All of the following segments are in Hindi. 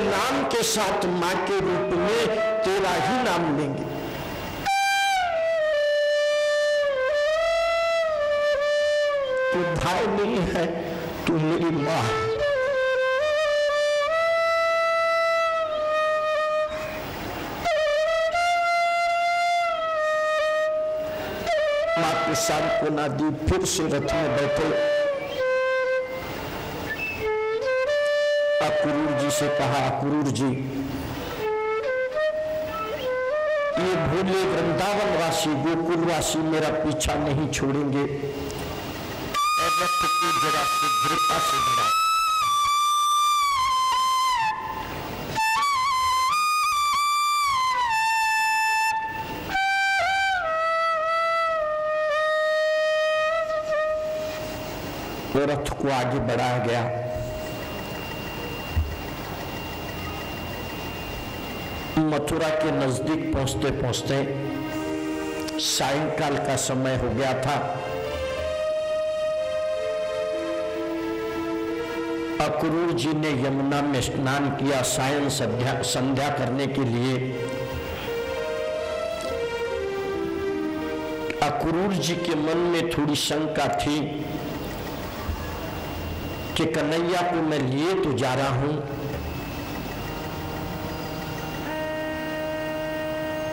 नाम के साथ मां के रूप में तेरा ही नाम लेंगे। तू भाई नहीं है, तू मेरी मां है। मां के सांत्वना दी, फिर से रथ में बैठे। अक्रूर जी से कहा, अक्रूर जी, ये भोले वृंदावन वासी, गोकुल वासी मेरा पीछा नहीं छोड़ेंगे। रथ को जरा शीघ्रता से बढ़ाओ। वो रथ को आगे बढ़ाया गया। मथुरा के नजदीक पहुंचते पहुंचते सायंकाल का समय हो गया था। अक्रूर जी ने यमुना में स्नान किया सायं संध्या करने के लिए। अक्रूर जी के मन में थोड़ी शंका थी कि कन्हैया को मैं लिए तो जा रहा हूं,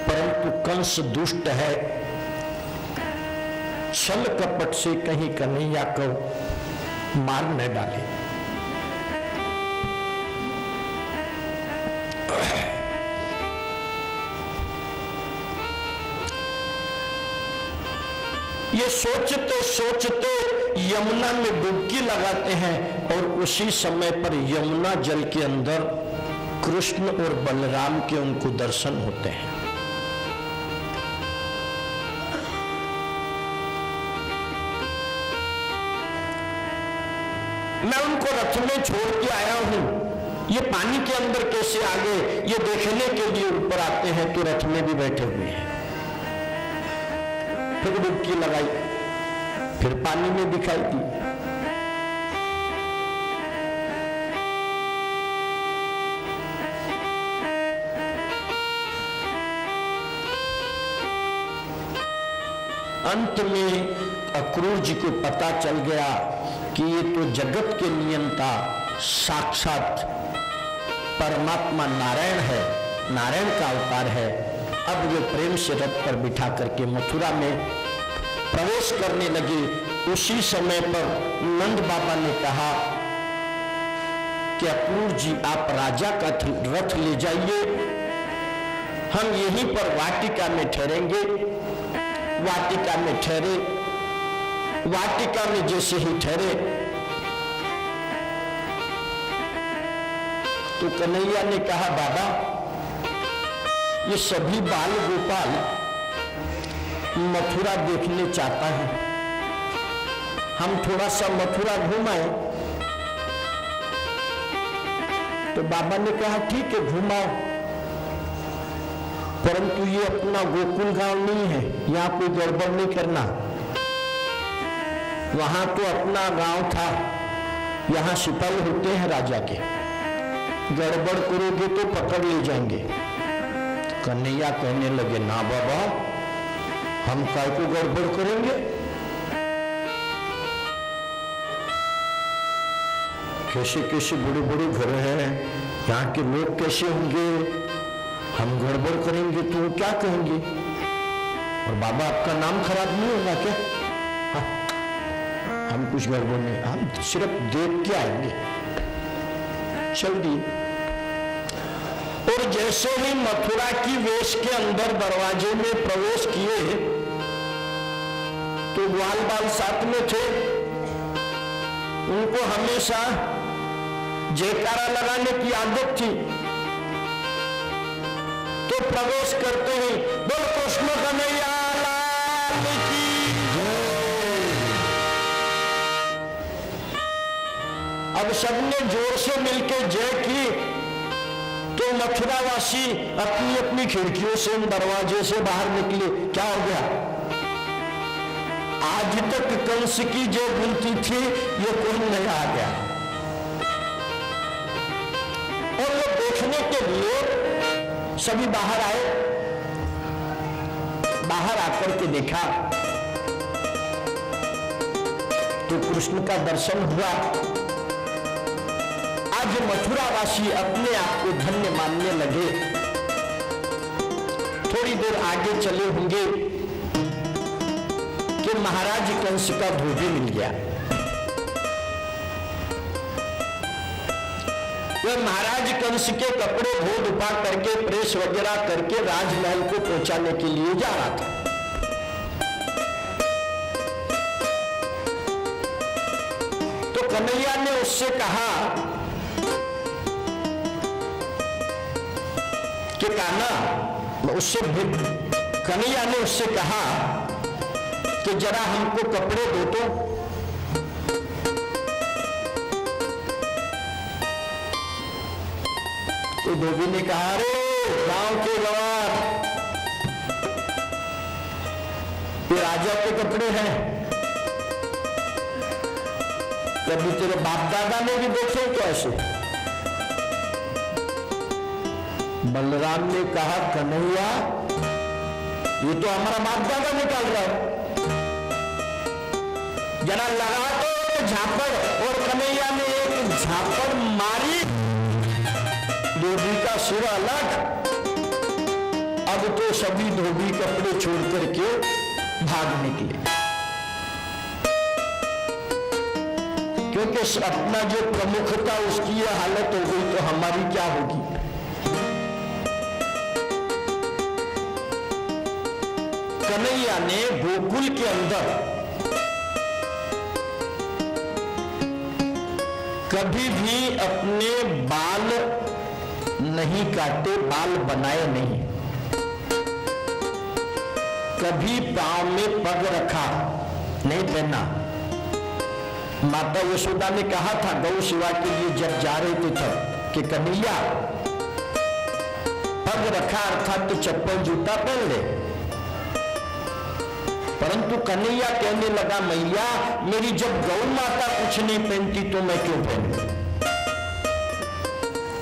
परंतु कंस दुष्ट है, छल कपट से कहीं कन्हैया को मार न डाले। ये सोचते सोचते यमुना में डुबकी लगाते हैं और उसी समय पर यमुना जल के अंदर कृष्ण और बलराम के उनको दर्शन होते हैं। मैं उनको रथ में छोड़ के आया हूं, ये पानी के अंदर कैसे आ गए, ये देखने के लिए ऊपर आते हैं तो रथ में भी बैठे हुए हैं। फिर डुबकी लगाई, फिर पानी में दिखाई दी। अंत में अक्रूर जी को पता चल गया कि ये तो जगत के नियंता साक्षात परमात्मा नारायण है, नारायण का अवतार है। अब वे प्रेम से रथ पर बिठा करके मथुरा में प्रवेश करने लगे। उसी समय पर नंद बाबा ने कहा कि अक्रूर जी आप राजा का रथ ले जाइए, हम यहीं पर वाटिका में ठहरेंगे। वाटिका में ठहरे। वाटिका में जैसे ही ठहरे तो कन्हैया ने कहा, बाबा ये सभी बाल गोपाल मथुरा देखने चाहता है, हम थोड़ा सा मथुरा घुमाएं। तो बाबा ने कहा ठीक है घुमाओ, परंतु ये अपना गोकुल गांव नहीं है, यहाँ कोई गड़बड़ नहीं करना। वहां तो अपना गांव था, यहाँ सिपाही होते हैं राजा के, गड़बड़ करोगे तो पकड़ ले जाएंगे। कन्हैया कहने लगे, ना बाबा हम काय को गड़बड़ करेंगे, कैसे कैसे बड़े बड़े घर हैं, यहाँ के लोग कैसे होंगे, हम गड़बड़ करेंगे तो क्या कहेंगे, और बाबा आपका नाम खराब नहीं होगा क्या? हाँ, हम कुछ गड़बड़ नहीं, हम सिर्फ देख के आएंगे, चल दिए। और जैसे ही मथुरा की वेश के अंदर दरवाजे में प्रवेश किए तो ग्वाल बाल साथ में थे, उनको हमेशा जयकारा लगाने की आदत थी। तो प्रवेश करते ही बोल कृष्ण कन्हैया लाल की जय। अब सबने जोर से मिलकर जय की तो मथुरावासी अपनी अपनी खिड़कियों से दरवाजे से बाहर निकले। क्या हो गया? आज तक कंस की जो गिनती थी ये कोई नया आ गया और वो देखने के लिए सभी बाहर आए। बाहर आकर के देखा तो कृष्ण का दर्शन हुआ। आज मथुरावासी अपने आप को धन्य मानने लगे। थोड़ी देर आगे चले होंगे कि महाराज कंस का धोबी मिल गया। वह महाराज कंस के कपड़े धो धुपा करके प्रेस वगैरह करके राजमहल को पहुंचाने के लिए जा रहा था। तो कन्हैया ने उससे कहा कि कान्हा, कन्हैया ने उससे कहा कि जरा हमको कपड़े दो तो धोबी ने कहा, अरे गांव के गवार, ये राजा के कपड़े हैं, कभी तेरे बाप दादा ने भी देखे क्या ऐसे? बलराम ने कहा, कन्हैया ये तो हमारा बाप दादा निकाल रहा है, जरा लगा तो झापड़। और कन्हैया ने एक झापड़ मारी, धोबी का सिर अलग। अब तो सभी धोबी कपड़े छोड़ करके भाग निकले, क्योंकि अपना जो प्रमुख था उसकी यह हालत हो गई तो हमारी क्या होगी। कन्हैया ने गोकुल के अंदर कभी भी अपने बाल नहीं काटे, बाल बनाए नहीं, कभी पांव में पग रखा नहीं पहना। माता यशोदा ने कहा था गौ सेवा के लिए जब जा रहे थे तब कि कन्हैया पग रखा अर्थात तो चप्पल जूता पहन ले, परंतु कन्हैया कहने लगा, मैया मेरी जब गौ माता कुछ नहीं पहनती तो मैं क्यों पहनूं?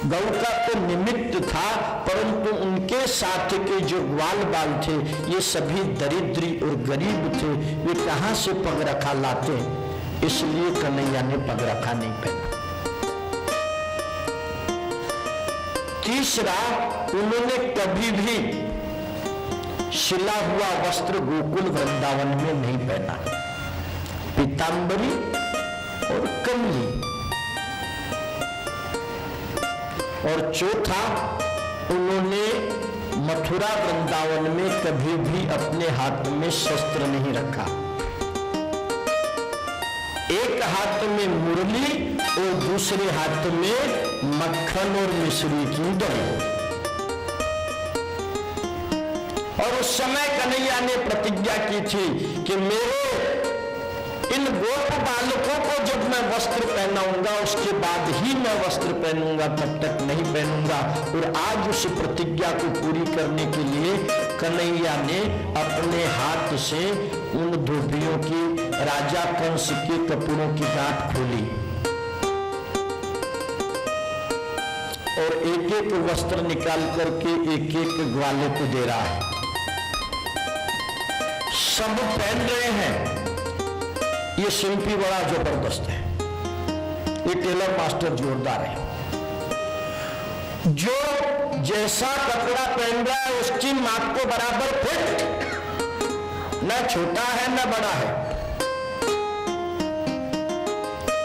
गौ का तो निमित्त था, परंतु उनके साथ के जो ग्वाल बाल थे ये सभी दरिद्री और गरीब थे, वे कहां से पग रखा लाते, इसलिए कन्हैया ने पग रखा नहीं पहना। तीसरा, उन्होंने कभी भी सिला हुआ वस्त्र गोकुल वृंदावन में नहीं पहना, पीतांबरी और कमली। और चौथा, उन्होंने मथुरा वृंदावन में कभी भी अपने हाथ में शस्त्र नहीं रखा। एक हाथ में मुरली और दूसरे हाथ में मक्खन और मिश्री की दही। और उस समय कन्हैया ने प्रतिज्ञा की थी कि मेरे इन गोप बालकों को जब मैं वस्त्र पहनाऊंगा उसके बाद ही मैं वस्त्र पहनूंगा, तब तक नहीं पहनूंगा। और आज उस प्रतिज्ञा को पूरी करने के लिए कन्हैया ने अपने हाथ से उन धोबियों की, राजा कंस के कपड़ों की गांठ खोली और एक एक वस्त्र निकाल करके एक एक ग्वाले को दे रहा है। सब पहन रहे हैं। ये शिल्पी बड़ा जबरदस्त है, ये टेलर मास्टर जोरदार है। जो जैसा कपड़ा पहन रहा है उसकी माप को बराबर फिट, न छोटा है न बड़ा है।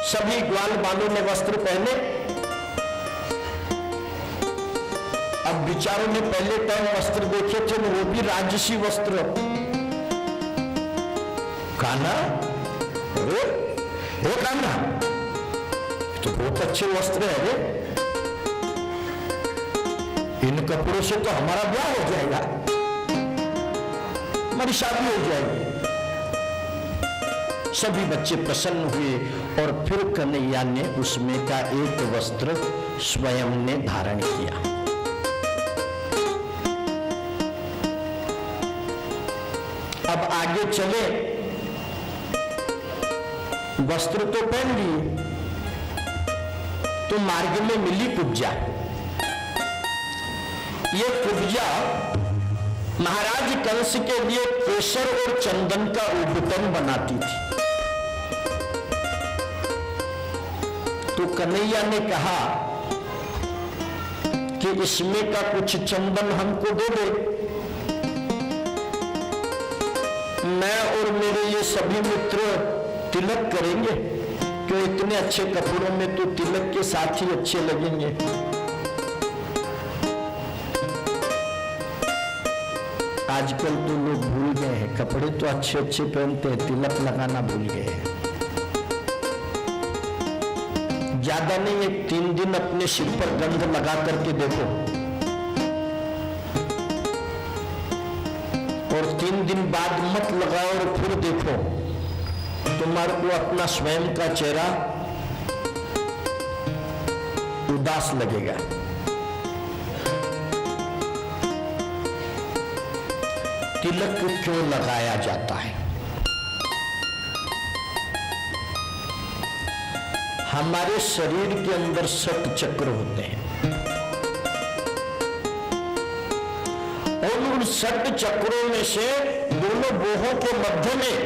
सभी ग्वाल बालों ने वस्त्र पहने। अब बिचारों ने पहले टाइम वस्त्र देखे थे, वो भी राजसी वस्त्र। कान्हा, अरे कान्हा, तो बहुत अच्छे वस्त्र है रे, इन कपड़ों से तो हमारा ब्याह हो जाएगा, हमारी शादी हो जाएगी। सभी बच्चे प्रसन्न हुए और फिर कन्हैया ने उसमें का एक वस्त्र स्वयं ने धारण किया। अब आगे चले, वस्त्र तो पहन लिए तो मार्ग में मिली कुब्जा। ये कुब्जा महाराज कंस के लिए केसर और चंदन का उबटन बनाती थी। तो कन्हैया ने कहा कि इसमें का कुछ चंदन हमको दे दे, मैं और मेरे ये सभी मित्र तिलक करेंगे, क्यों इतने अच्छे कपड़ों में तो तिलक के साथ ही अच्छे लगेंगे। आजकल तो लोग भूल गए हैं, कपड़े तो अच्छे अच्छे पहनते हैं, तिलक लगाना भूल गए हैं। ज्यादा नहीं, एक 3 दिन अपने सिर पर गंध लगा करके देखो और 3 दिन बाद मत लगाओ और फिर देखो, तुम्हारे को अपना स्वयं का चेहरा उदास लगेगा। तिलक क्यों लगाया जाता है? हमारे शरीर के अंदर 7 चक्र होते हैं और उन 7 चक्रों में से दोनों बोहों के मध्य में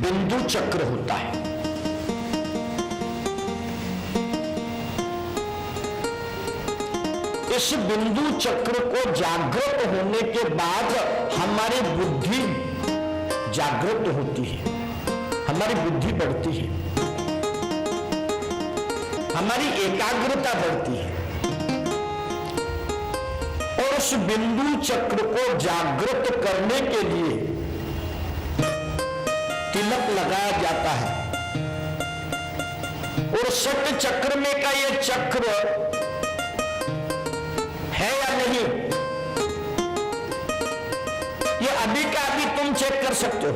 बिंदु चक्र होता है। इस बिंदु चक्र को जागृत होने के बाद हमारी बुद्धि जागृत होती है, हमारी बुद्धि बढ़ती है, हमारी एकाग्रता बढ़ती है और उस बिंदु चक्र को जागृत करने के लिए तिलक लगाया जाता है। और 7 चक्र में का ये चक्र है या नहीं, ये अभी का अभी तुम चेक कर सकते हो।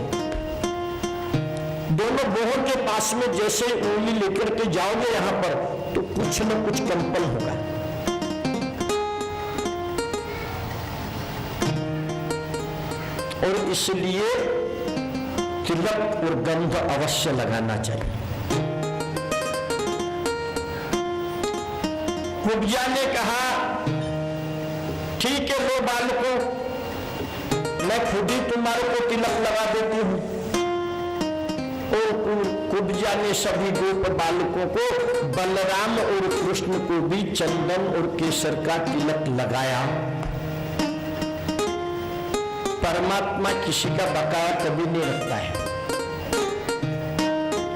दोनों बोहों के पास में जैसे उंगली लेकर के जाओगे यहां पर, तो कुछ न कुछ कंपन होगा। और इसलिए तिलक और गंध अवश्य लगाना चाहिए। कुब्जा ने कहा, ठीक है लो बालकों, मैं खुद ही तुम्हारे को तिलक लगा देती हूं। और कुब्जा ने सभी गोप बालकों को, बलराम और कृष्ण को भी चंदन और केसर का तिलक लगाया। परमात्मा किसी का बकाया कभी नहीं रखता है।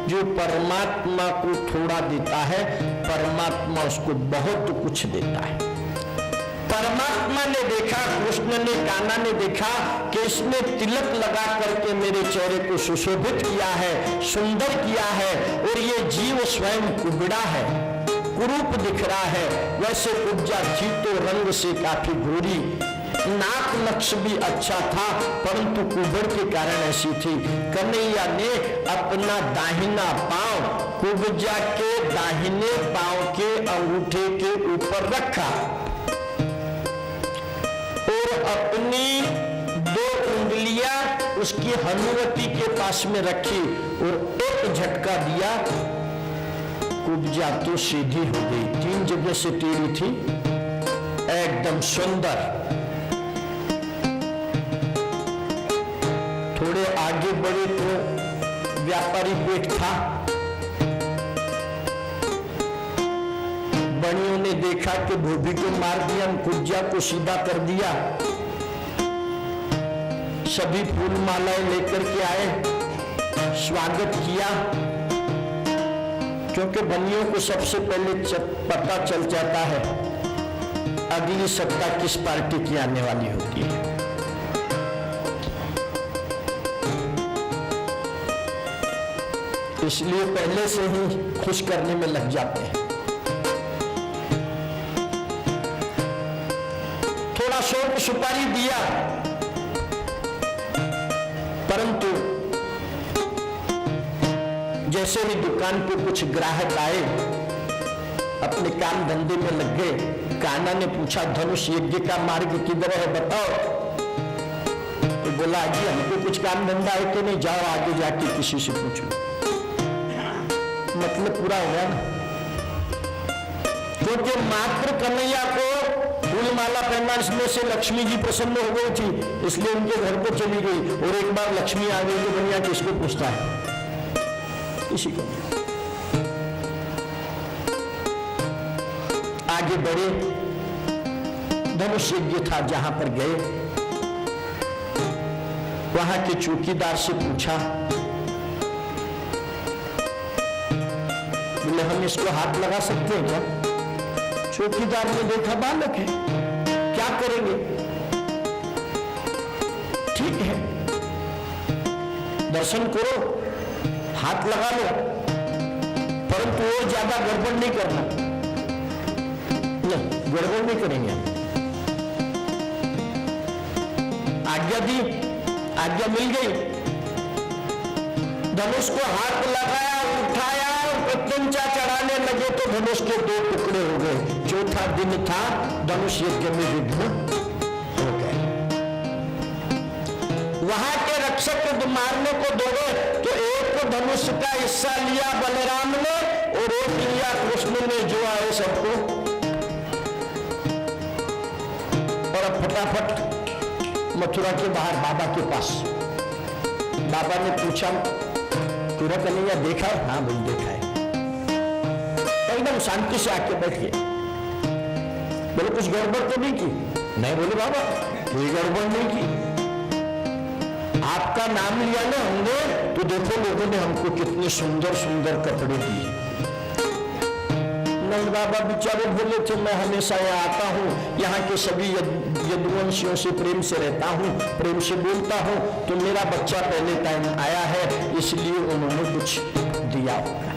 जो परमात्मा को थोड़ा देता है, परमात्मा उसको बहुत कुछ देता है। परमात्मा ने देखा, कृष्ण ने, कान्हा ने देखा कि इसने तिलक लगा करके मेरे चेहरे को सुशोभित किया है, सुंदर किया है, और ये जीव स्वयं कुबड़ा है, कुरूप दिख रहा है। वैसे कुब्जा थी तो रंग से काफी गोरी, नाक नक्श भी अच्छा था, परंतु कुबड़ के कारण ऐसी थी। कन्हैया ने अपना दाहिना पांव कुब्जा के दाहिने पांव के अंगूठे के ऊपर रखा और अपनी 2 उंगलियां उसकी हनुवती के पास में रखी और एक झटका दिया, कुब्जा तो सीधी हो गई। 3 जगह से टेढ़ी थी, एकदम सुंदर। थोड़े आगे बढ़े तो व्यापारी पेट था। बनियों ने देखा कि धोबी को मार दिया, कुब्जा को सीधा कर दिया। सभी फूल मालाएं लेकर के आए, स्वागत किया, क्योंकि बनियों को सबसे पहले पता चल जाता है अगली सत्ता किस पार्टी की आने वाली होती है। इसलिए पहले से ही खुश करने में लग जाते हैं। थोड़ा शोक सुपारी दिया, परंतु जैसे ही दुकान पे कुछ ग्राहक आए, अपने काम धंधे में लग गए। कान्हा ने पूछा, धनुष यज्ञ का मार्ग किधर है बताओ। तो बोला, जी हमको कुछ काम धंधा है कि नहीं, जाओ आगे जाके किसी से पूछो। मतलब पूरा हो गया ना, क्योंकि मात्र कन्हैया को फूल माला पहनने से लक्ष्मी जी प्रसन्न हो गई थी, इसलिए उनके घर को चली गई। और एक बार लक्ष्मी आ गई तो दुनिया किसको पूछता है? किसी को। आगे बढ़े, धनुष यज्ञ था जहां पर गए, वहां के चौकीदार से पूछा, बोले हम इसको हाथ लगा सकते हैं क्या? चौकीदार ने देखा बालक है, क्या करेंगे? ठीक है, दर्शन करो, हाथ लगा लो, परंतु वो ज्यादा गड़बड़ नहीं करना। नहीं, गड़बड़ नहीं करेंगे हम। आज्ञा दी, आज्ञा मिल गई। धनुष को हाथ लगाया, उठाया और प्रत्यंचा चढ़ाने लगे तो धनुष के 2 टुकड़े हो गए। चौथा दिन था, धनुष यज्ञ में विघ्न हो गए। वहां के रक्षक मारने को दौड़े तो एक धनुष का हिस्सा लिया बलराम ने और एक लिया कृष्ण ने, जो आए सबको। और अब फटाफट मथुरा के बाहर बाबा के पास, बाबा ने पूछा, पूरा कन्हैया देखा है? हाँ भाई देखा है। एकदम शांति से आके बैठ गए। बोले कुछ गड़बड़ तो नहीं की? नहीं। बोले बाबा कोई गड़बड़ नहीं की, आपका नाम लिया ना हमने तो देखो लोगों ने हमको कितने सुंदर सुंदर कपड़े दिए। नंद बाबा बेचारे बोले थे, मैं हमेशा यहाँ आता हूँ, यहाँ के सभी यदुवंशियों से प्रेम से रहता हूँ, प्रेम से बोलता हूँ, तो मेरा बच्चा पहले टाइम आया है इसलिए उन्होंने कुछ दिया होगा।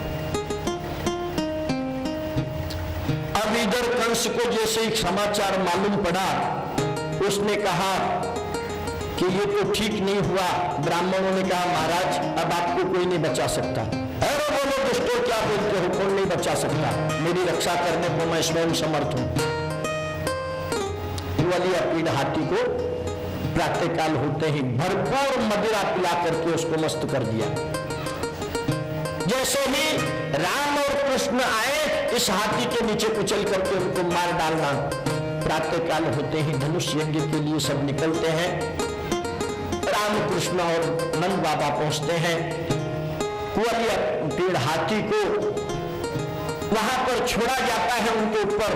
अब इधर कंस को जैसे ही समाचार मालूम पड़ा, उसने कहा कि ये तो ठीक नहीं हुआ। ब्राह्मणों ने कहा महाराज अब आपको कोई नहीं बचा सकता। अरे बोलो दुष्टों क्या बोलते हो, कौन नहीं बचा सकता? मेरी रक्षा करने को मैं स्वयं समर्थ हूं। ग्वालियर पीड़ हाथी को प्रातःकाल होते ही भरपूर मदिरा पिला करके उसको मस्त कर दिया। जैसे ही राम और कृष्ण आए, इस हाथी के नीचे कुचल करके उनको मार डालना। प्रातःकाल होते ही धनुष यज्ञ के लिए सब निकलते हैं। राम कृष्ण और नंद बाबा पहुंचते हैं। ग्वालियर पीड़ हाथी को वहां पर छोड़ा जाता है उनके ऊपर।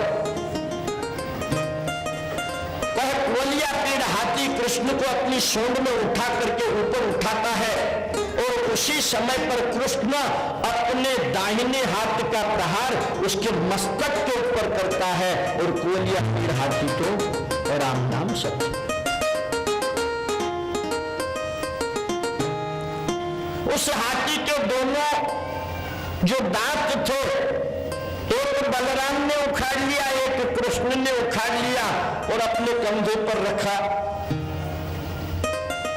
वह ग्वालियर पीड़ हाथी कृष्ण को अपनी सूंड में उठा करके ऊपर उठाता है और उसी समय पर कृष्ण अपने दाहिने हाथ का प्रहार उसके मस्तक के ऊपर करता है और ग्वालियर पीड़ हाथी तो राम नाम सत्य। उस हाथी के दोनों जो दांत थे, एक बलराम ने उखाड़ लिया, एक कृष्ण ने उखाड़ लिया और अपने कंधे पर रखा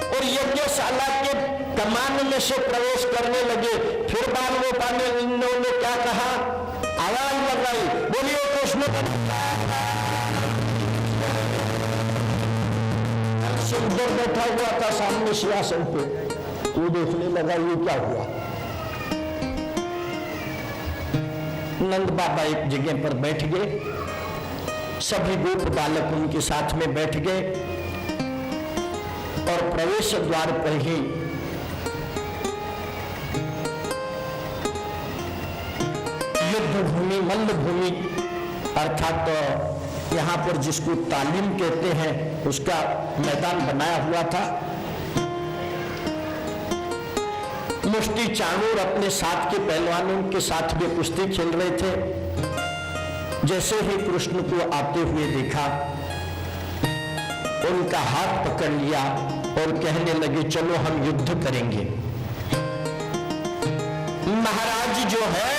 और यज्ञशाला के कमान में से प्रवेश करने लगे। फिर बाल गोपाल ने इन्होंने क्या कहा, आवाज लगाई, बोलिए कृष्ण। सुंदर बैठा हुआ था सामने सिंहासन पे, वो देखने लगा ये क्या हुआ। नंद बाबा एक जगह पर बैठ गए, सभी गोप बालक उनके साथ में बैठ गए और प्रवेश द्वार पर ही युद्ध भूमि मल्ल भूमि अर्थात यहाँ पर जिसको तालीम कहते हैं उसका मैदान बनाया हुआ था। मुफ्ती चाणूर अपने साथ के पहलवानों के साथ भी कुश्ती खेल रहे थे। जैसे ही कृष्ण को आते हुए देखा, उनका हाथ पकड़ लिया और कहने लगे चलो हम युद्ध करेंगे। महाराज जो है,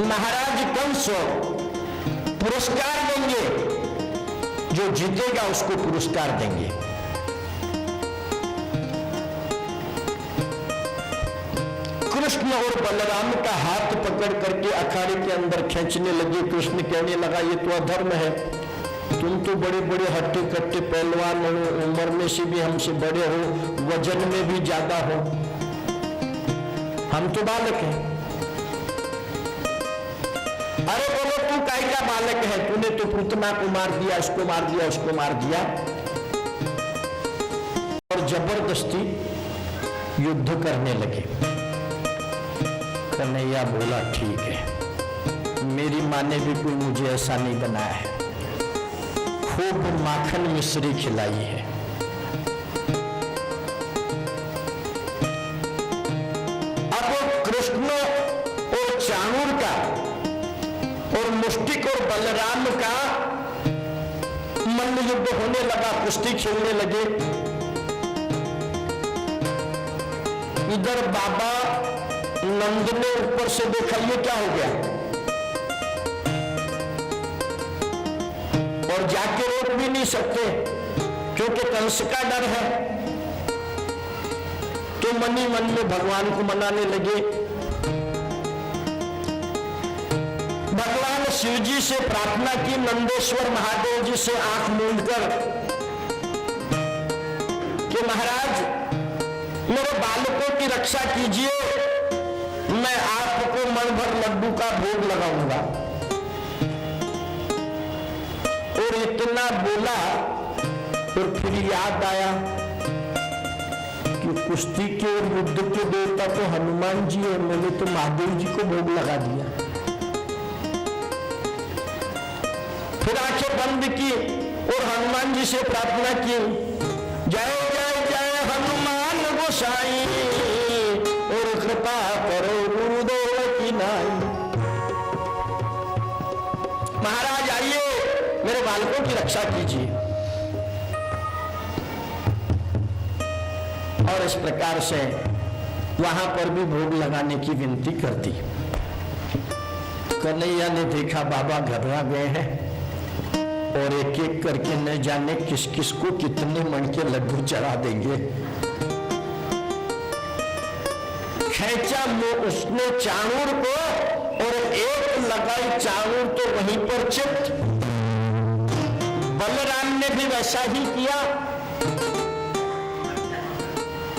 महाराज कंस पुरस्कार देंगे, जो जीतेगा उसको पुरस्कार देंगे। कृष्ण और बलराम का हाथ पकड़ करके अखाड़े के अंदर खींचने लगे। कृष्ण कहने लगा ये तो अधर्म है, तुम तो बड़े बड़े हट्टे कट्टे पहलवान हो, उम्र में से भी हमसे बड़े हो, वजन में भी ज्यादा हो, हम तो बालक हैं। अरे बोलो तू काय का बालक है, तूने तो पूतना को मार दिया, इसको मार दिया, उसको मार दिया। और जबरदस्ती युद्ध करने लगे। कन्हैया बोला ठीक है, मेरी माँ ने भी कोई मुझे ऐसा नहीं बनाया है, खूब माखन मिश्री खिलाई है। अब कृष्ण और चाणूर का और मुष्टिक और बलराम का मल्ल युद्ध होने लगा, कुश्ती खेलने लगे। इधर बाबा नंद ने ऊपर से देखा ये क्या हो गया, और जाके रोक भी नहीं सकते क्योंकि कंस का डर है। तो मन ही मन में भगवान को मनाने लगे। भगवान शिव जी से प्रार्थना की, नंदेश्वर महादेव जी से आंख मूंदकर कि महाराज मेरे बालकों की रक्षा कीजिए, मैं आपको मन भर लड्डू का भोग लगाऊंगा। और इतना बोला और फिर याद आया कि कुश्ती के और युद्ध के देवता तो हनुमान जी है, मैंने तो महादेव जी को भोग लगा दिया। फिर आंखें बंद की और हनुमान जी से प्रार्थना की, जय जय जय हनुमान गोसाई और कृपा करो गुरुदेव की नाई। महाराज आइए, मेरे बालकों की रक्षा कीजिए। और इस प्रकार से वहां पर भी भोग लगाने की विनती कर दी। कन्हैया ने देखा बाबा घबरा गए हैं और एक एक करके न जाने किस किस को कितने मन के लड्डू चढ़ा देंगे। खेचा उसने चाणूर को और एक लगाई चाणूर तो वहीं पर चित। बलराम ने भी वैसा ही किया,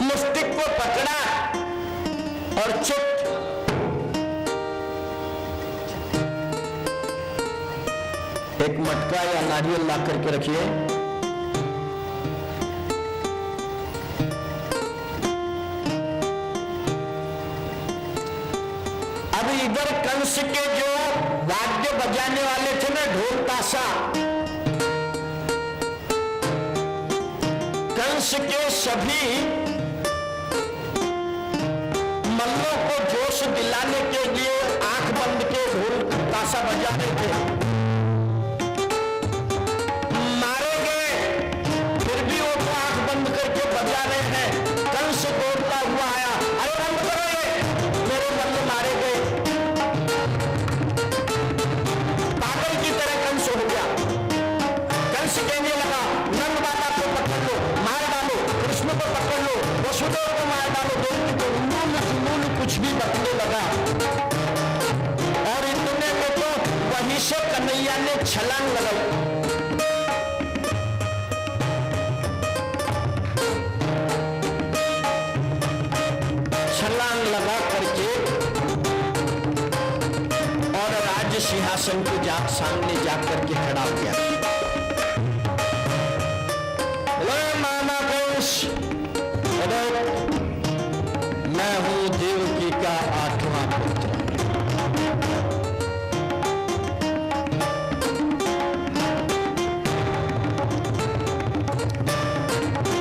मुष्टिक को पकड़ा और चित। एक मटका या नारियल ला करके रखिए। अब इधर कंस के जो वाद्य बजाने वाले थे ना, ढोल ताशा, कंस के सभी मल्लों को जोश दिलाने के लिए आंख बंद के ढोल ताशा बजा रहे थे। मारे गए फिर भी वो तो आंख बंद करके बजा रहे हैं। कंस दौड़ता हुआ आया, अरे बंद करो ये, मेरे मल्ल मारे गए। पागल की तरह कंस हो गया। कंस कहने लगा, नंद बाबा को पकड़ लो, मार डालो, कृष्ण को पकड़ लो, वसुदेव को मार डालो, देवी को मूल कुछ भी बकने लगा। और इतने में तो वहीं से कन्हैया ने छलांग लगाई। छलांग लगा करके और राज सिंहासन के सामने जाकर के खड़ा हो गया। मामा कंस, मैं हूं देवकी का 8वां पुत्र।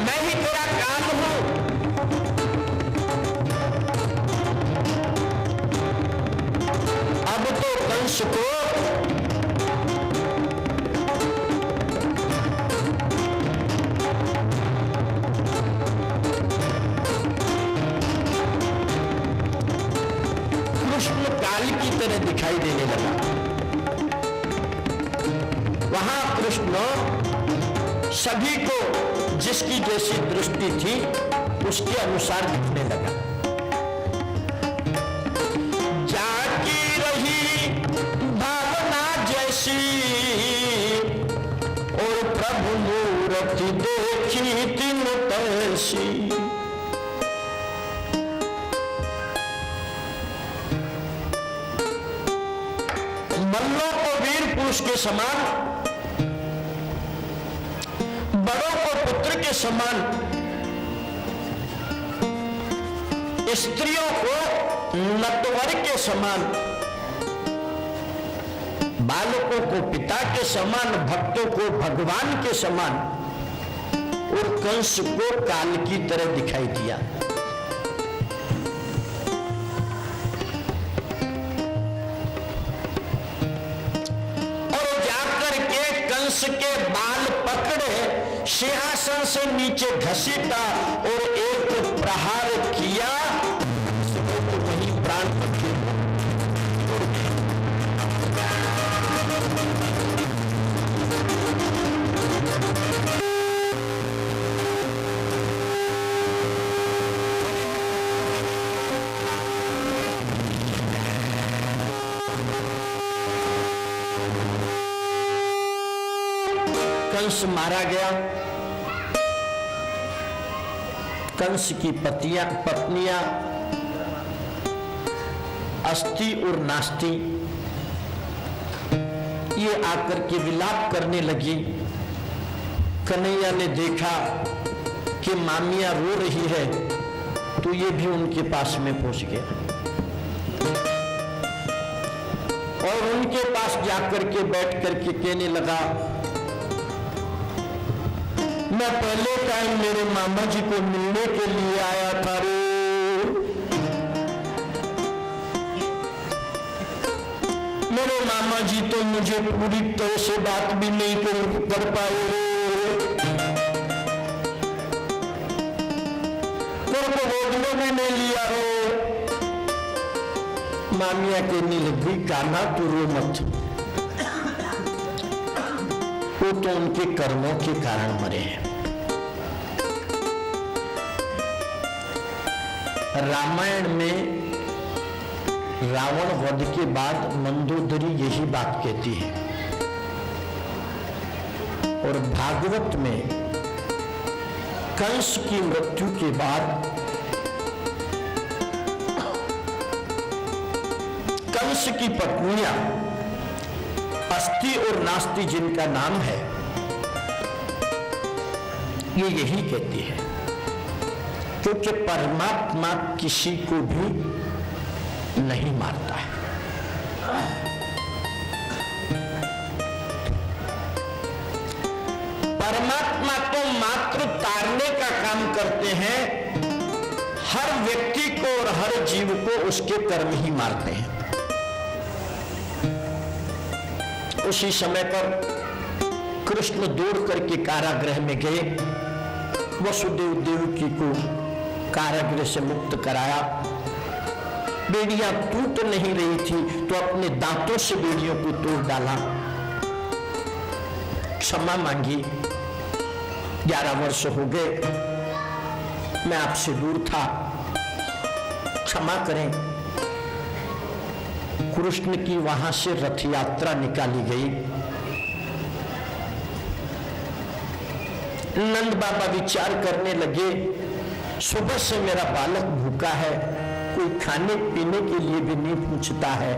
मैं ही तेरा काल हूं। अब तो कंस को काल की तरह दिखाई देने लगा। वहां कृष्ण सभी को जिसकी जैसी दृष्टि थी उसके अनुसार दिखने लगा। जाकी रही भावना जैसी और प्रभु मूर्ति देखी तीन तैसी। मल्लों को वीर पुरुष के समान, बड़ों को पुत्र के समान, स्त्रियों को नटवर के समान, बालकों को पिता के समान, भक्तों को भगवान के समान, और कंस को काल की तरह दिखाई दिया। और जाकर के कंस के बाल पकड़े, सिंहासन से नीचे घसीटा और एक प्रहार किया, तो वही प्राण पक्षी कंस मारा गया। कंस की पत्नियां अस्ति और नास्ति ये आकर के विलाप करने लगी। कन्हैया ने देखा कि मामियां रो रही है, तो ये भी उनके पास में पहुंच गया और उनके पास जाकर के बैठ करके कहने लगा, मैं पहले टाइम मेरे मामा जी को मिलने के लिए आया था रे, मेरे मामा जी तो मुझे पूरी तरह से बात भी नहीं कर पाए रे, को गोद में भी नहीं लिया रे। मामिया कहने लगी, कान्हा तू रो मत, वो तो उनके कर्मों के कारण मरे हैं। रामायण में रावण वध के बाद मंदोदरी यही बात कहती है, और भागवत में कंस की मृत्यु के बाद कंस की पत्नियां अस्ति और नास्ति जिनका नाम है, ये यही कहती है, क्योंकि परमात्मा किसी को भी नहीं मारता है। परमात्मा तो मात्र तारने का काम करते हैं, हर व्यक्ति को और हर जीव को उसके कर्म ही मारते हैं। उसी समय पर कृष्ण दौड़ करके कारागृह में गए, वसुदेव देवकी को कारागृह से मुक्त कराया। बेड़ियां टूट नहीं रही थी तो अपने दांतों से बेड़ियों को तोड़ डाला, क्षमा मांगी। 11 वर्ष हो गए, मैं आपसे दूर था, क्षमा करें। कृष्ण की वहां से रथ यात्रा निकाली गई। नंद बाबा विचार करने लगे, सुबह से मेरा बालक भूखा है, कोई खाने पीने के लिए भी नहीं पूछता है।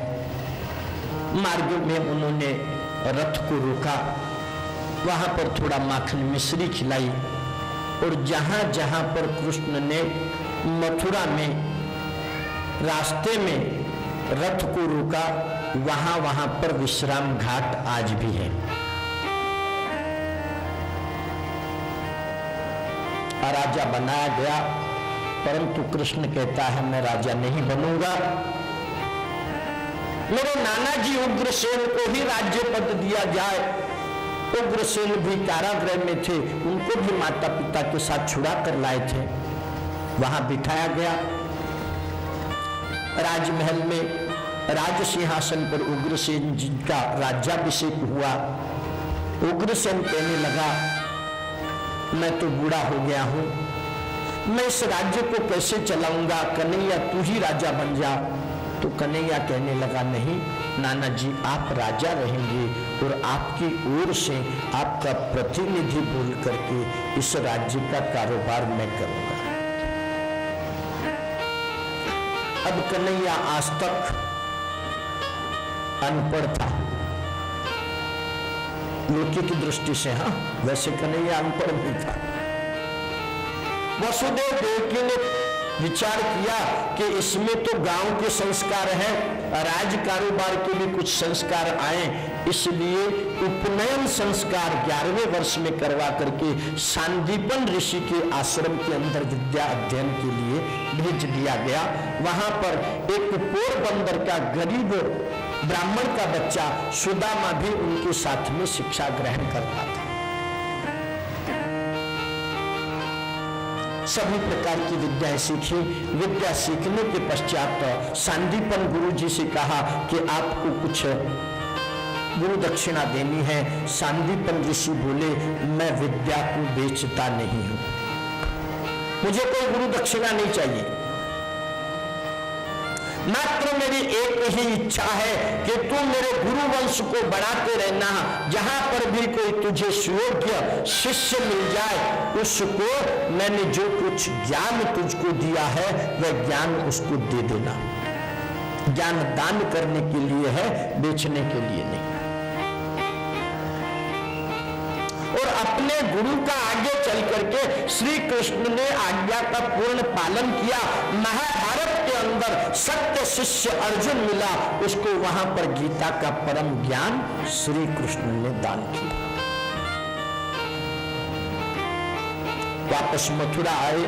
मार्ग में उन्होंने रथ को रोका, वहां पर थोड़ा माखन मिश्री खिलाई, और जहां जहां पर कृष्ण ने मथुरा में रास्ते में रथ को रोका, वहां वहां पर विश्राम घाट आज भी है। राजा बनाया गया, परंतु कृष्ण कहता है मैं राजा नहीं बनूंगा। मेरे नाना जी उग्रसेन को ही राज्य पद दिया जाए। उग्रसेन भी कारागृह में थे, उनको भी माता पिता के साथ छुड़ा कर लाए थे, वहां बिठाया गया। राजमहल में राज सिंहासन पर उग्रसेन जी का राज्याभिषेक हुआ। उग्रसेन कहने लगा, मैं तो बूढ़ा हो गया हूं, मैं इस राज्य को कैसे चलाऊंगा, कन्हैया तू ही राजा बन जा। तो कन्हैया कहने लगा, नहीं नाना जी, आप राजा रहेंगे और आपकी ओर से आपका प्रतिनिधि बोल करके इस राज्य का कारोबार मैं करूंगा। अब कन्हैया आज तक अनपढ़ था, लौकिक दृष्टि से। हाँ, वैसे कन्हैया अनपढ़ नहीं था। वसुदेव देवकी ने विचार किया कि इसमें तो गांव के संस्कार हैं, राज कारोबार के भी कुछ संस्कार आए, इसलिए उपनयन संस्कार 11वें वर्ष में करवा करके सांदीपन ऋषि के आश्रम के अंदर विद्या अध्ययन के लिए भेज दिया गया। वहां पर एक पोरबंदर का गरीब ब्राह्मण का बच्चा सुदामा भी उनके साथ में शिक्षा ग्रहण करता था। सभी प्रकार की विद्याएं सीखी। विद्या सीखने के पश्चात सांदीपन गुरु जी से कहा कि आपको कुछ गुरु दक्षिणा देनी है। सांदीपन ऋषि बोले, मैं विद्या को बेचता नहीं हूं, मुझे कोई गुरु दक्षिणा नहीं चाहिए, मात्र मेरी एक ही इच्छा है कि तू मेरे गुरु वंश को बढ़ाते रहना। जहां पर भी कोई तुझे सुयोग्य शिष्य मिल जाए, उसको मैंने जो कुछ ज्ञान तुझको दिया है वह ज्ञान उसको दे देना। ज्ञान दान करने के लिए है, बेचने के लिए नहीं। और अपने गुरु का आगे चल करके श्री कृष्ण ने आज्ञा का पूर्ण पालन किया। महाभारत के अंदर सत्य शिष्य अर्जुन मिला, उसको वहां पर गीता का परम ज्ञान श्री कृष्ण ने दान किया। वापस मथुरा आए।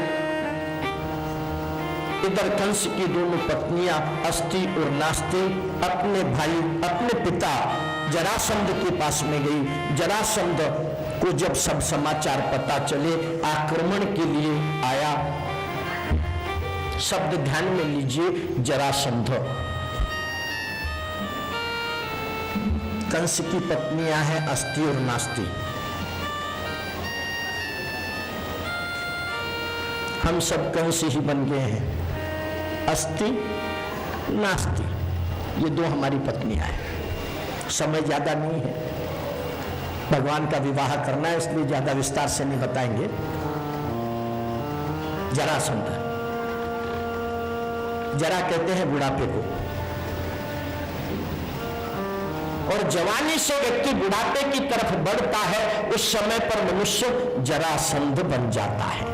इधर कंस की दोनों पत्नियां अस्ति और नास्ति अपने भाई, अपने पिता जरासंध के पास में गई। जरासंध को जब सब समाचार पता चले, आक्रमण के लिए आया। शब्द ध्यान में लीजिए, जरासंध। कंस की पत्नियां हैं अस्ति और नास्ति। हम सब कंस ही बन गए हैं। अस्ति, नास्ति, ये दो हमारी पत्नियां हैं। समय ज्यादा नहीं है, भगवान का विवाह करना है, इसलिए ज्यादा विस्तार से नहीं बताएंगे। जरासंध, जरा कहते हैं बुढ़ापे को, और जवानी से व्यक्ति बुढ़ापे की तरफ बढ़ता है, उस समय पर मनुष्य जरासंध बन जाता है।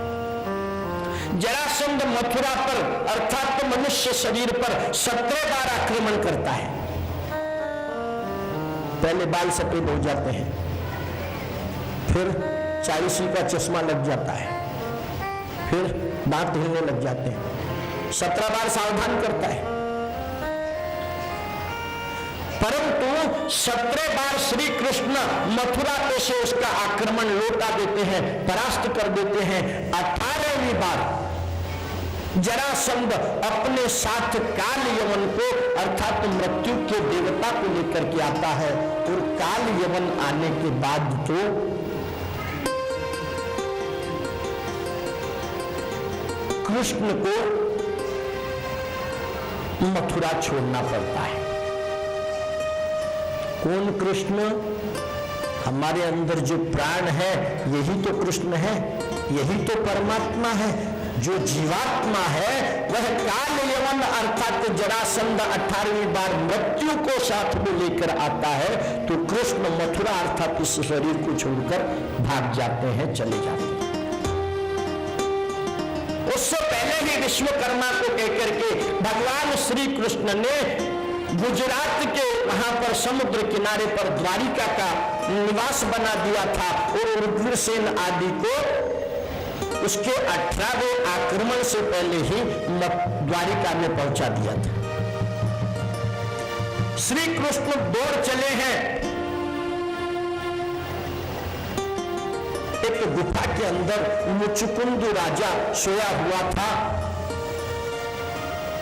जरासंध मथुरा पर अर्थात मनुष्य शरीर पर 17 बार आक्रमण करता है। पहले बाल सफेद हो जाते हैं, फिर 40 का चश्मा लग जाता है, फिर दांत हिलने लग जाते हैं। 17 बार सावधान करता है, परंतु 17 बार श्री कृष्ण मथुरा पे से उसका आक्रमण लौटा देते हैं, परास्त कर देते हैं। 18वीं बार जरासंध अपने साथ काल यवन को अर्थात मृत्यु के देवता को लेकर के आता है, और काल यवन आने के बाद तो कृष्ण को मथुरा छोड़ना पड़ता है। कौन कृष्ण? हमारे अंदर जो प्राण है यही तो कृष्ण है, यही तो परमात्मा है। जो जीवात्मा है वह काल यवन अर्थात जरासंध 18वीं बार मृत्यु को साथ में लेकर आता है, तो कृष्ण मथुरा अर्थात इस शरीर को छोड़कर भाग जाते हैं, चले जाते हैं। उससे पहले ही विश्वकर्मा को कहकर के भगवान श्री कृष्ण ने गुजरात के वहां पर समुद्र किनारे पर द्वारिका का निवास बना दिया था, और उग्रसेन आदि को उसके 18वें आक्रमण से पहले ही द्वारिका में पहुंचा दिया था। श्री कृष्ण दौड़ चले हैं। एक गुफा के अंदर मुचुकुंद राजा सोया हुआ था।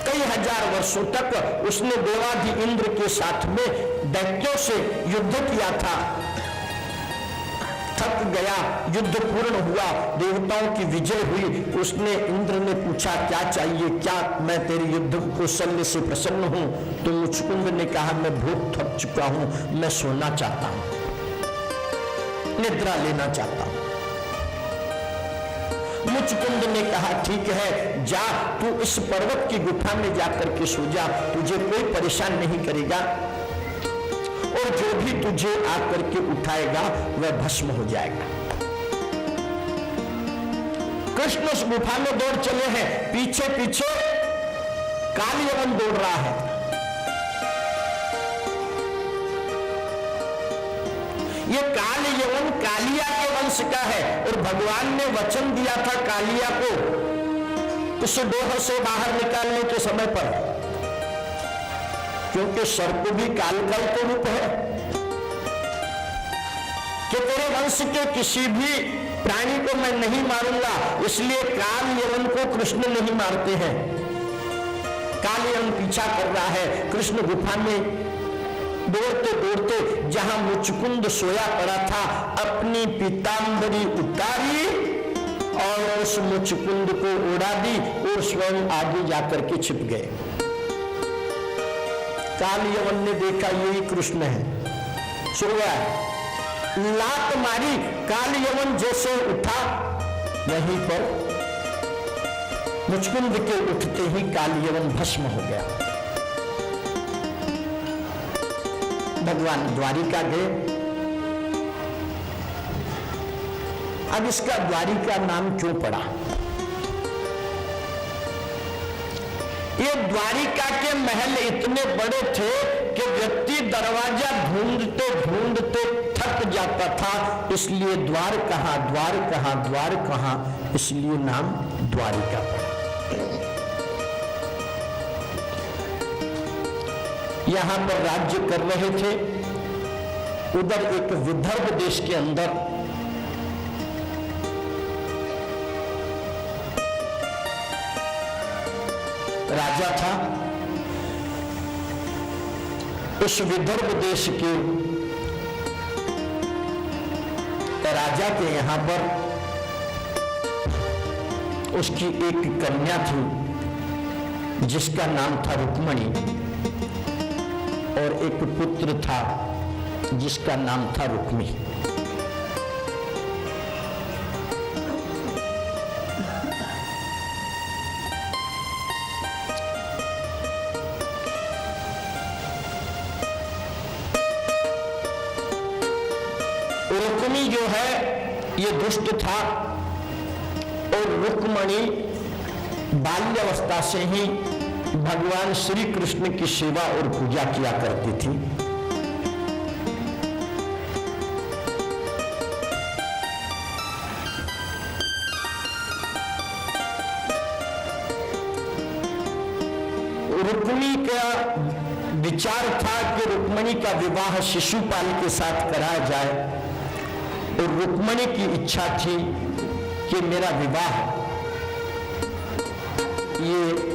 कई हजार वर्षों तक उसने देवाधि इंद्र के साथ में दैत्यों से युद्ध किया था। थक गया, युद्ध पूर्ण हुआ, देवताओं की विजय हुई। उसने इंद्र ने पूछा क्या चाहिए, क्या मैं तेरे युद्ध कौशल्य से प्रसन्न हूं? तो मुचुकुंद ने कहा मैं बहुत थक चुका हूं, मैं सोना चाहता हूं, निद्रा लेना चाहता हूं। मुचुकुंद ने कहा ठीक है, जा तू इस पर्वत की गुफा में जाकर के सो जा, तुझे कोई परेशान नहीं करेगा। और जो भी तुझे आकर के उठाएगा वह भस्म हो जाएगा। कृष्ण उस गुफा में दौड़ चले हैं, पीछे पीछे काल यवन दौड़ रहा है। ये काल यवन कालिया के वंश का है और भगवान ने वचन दिया था कालिया को उस डोह से बाहर निकालने के समय पर, क्योंकि सर्प भी काल का तो रूप है कि तेरे वंश के किसी भी प्राणी को मैं नहीं मारूंगा, इसलिए काल यवन को कृष्ण नहीं मारते हैं। काल यवन पीछा कर रहा है। कृष्ण गुफा में दौड़ते दौड़ते जहां मुचकुंद सोया पड़ा था, अपनी पीतांबरी उतारी और उस मुचकुंद को उड़ा दी और स्वयं आगे जाकर के छिप गए। काल यवन ने देखा यही कृष्ण है, सो गया, लात मारी। काल यवन जैसे उठा, वहीं पर मुचकुंद के उठते ही काल यवन भस्म हो गया। भगवान द्वारिका गए। अब इसका द्वारिका नाम क्यों पड़ा? ये द्वारिका के महल इतने बड़े थे कि व्यक्ति दरवाजा ढूंढते ढूंढते थक जाता था, इसलिए द्वार कहां द्वार कहां द्वार कहां, इसलिए नाम द्वारिका पड़ा। यहां पर राज्य कर रहे थे। उधर एक विदर्भ देश के अंदर राजा था। उस विदर्भ देश के राजा के यहां पर उसकी एक कन्या थी जिसका नाम था रुक्मणी, और एक पुत्र था जिसका नाम था रुक्मी। रुक्मी जो है ये दुष्ट था और रुक्मणी बाल्यावस्था से ही भगवान श्री कृष्ण की सेवा और पूजा किया करती थी। रुक्मी का विचार था कि रुक्मणी का विवाह शिशुपाल के साथ कराया जाए, और रुक्मणी की इच्छा थी कि मेरा विवाह ये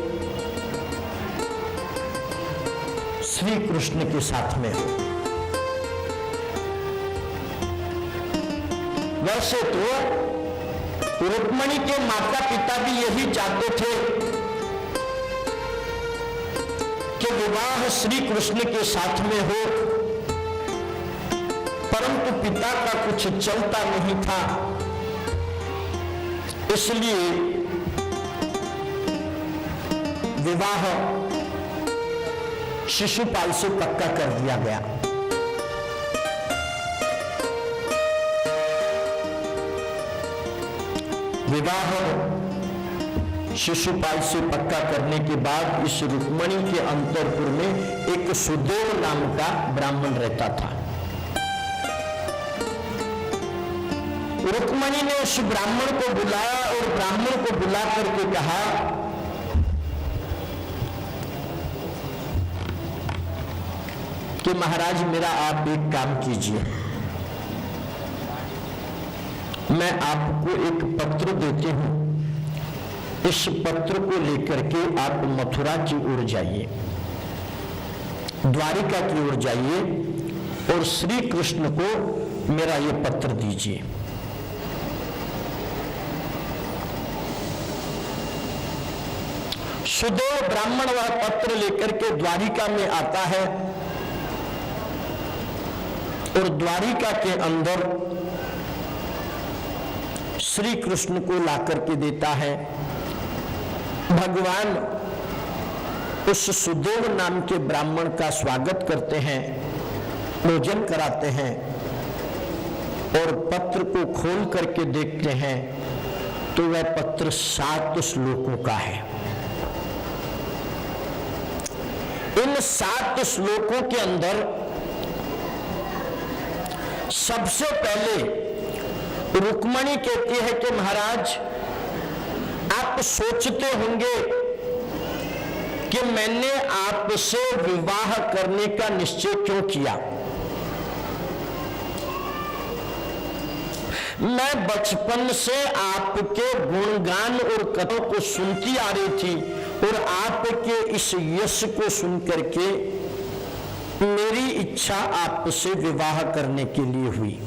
श्री कृष्ण के साथ में हो। वैसे तो रुक्मणी के माता पिता भी यही चाहते थे कि विवाह श्री कृष्ण के साथ में हो, परंतु पिता का कुछ चलता नहीं था, इसलिए विवाह शिशुपाल से पक्का कर दिया गया। विवाह शिशुपाल से पक्का करने के बाद इस रुक्मणी के अंतरपुर में एक सुदेव नाम का ब्राह्मण रहता था। रुक्मणी ने उस ब्राह्मण को बुलाया और ब्राह्मण को बुला करके कहा, कि महाराज मेरा आप एक काम कीजिए, मैं आपको एक पत्र देती हूं, इस पत्र को लेकर के आप मथुरा की ओर जाइए, द्वारिका की ओर जाइए और श्री कृष्ण को मेरा ये पत्र दीजिए। सुदेव ब्राह्मण वह पत्र लेकर के द्वारिका में आता है और द्वारिका के अंदर श्री कृष्ण को ला करके देता है। भगवान उस सुदेव नाम के ब्राह्मण का स्वागत करते हैं भोजन कराते हैं और पत्र को खोल करके देखते हैं तो वह पत्र 7 श्लोकों का है। इन 7 श्लोकों के अंदर सबसे पहले रुक्मणी कहती है कि महाराज, आप सोचते होंगे कि मैंने आपसे विवाह करने का निश्चय क्यों किया। मैं बचपन से आपके गुणगान और कथों को सुनती आ रही थी और आपके इस यश को सुनकर के मेरी इच्छा आपसे विवाह करने के लिए हुई।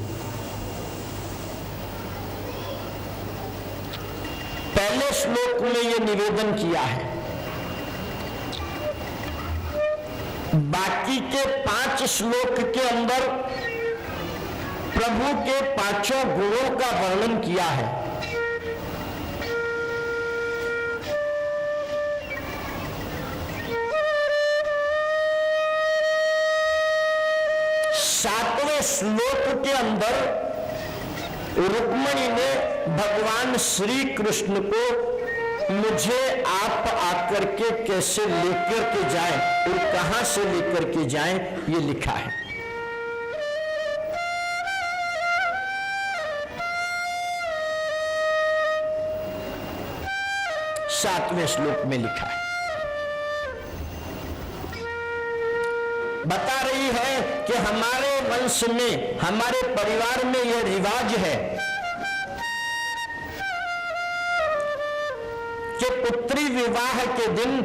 पहले श्लोक में यह निवेदन किया है। बाकी के 5 श्लोक के अंदर प्रभु के 5 गुणों का वर्णन किया है। सातवें श्लोक के अंदर रुक्मणी ने भगवान श्री कृष्ण को मुझे आप आकर के कैसे लेकर के जाएं और कहां से लेकर के जाएं ये लिखा है। सातवें श्लोक में लिखा है, बता रही है कि हमारे वंश में, हमारे परिवार में यह रिवाज है कि पुत्री विवाह के दिन,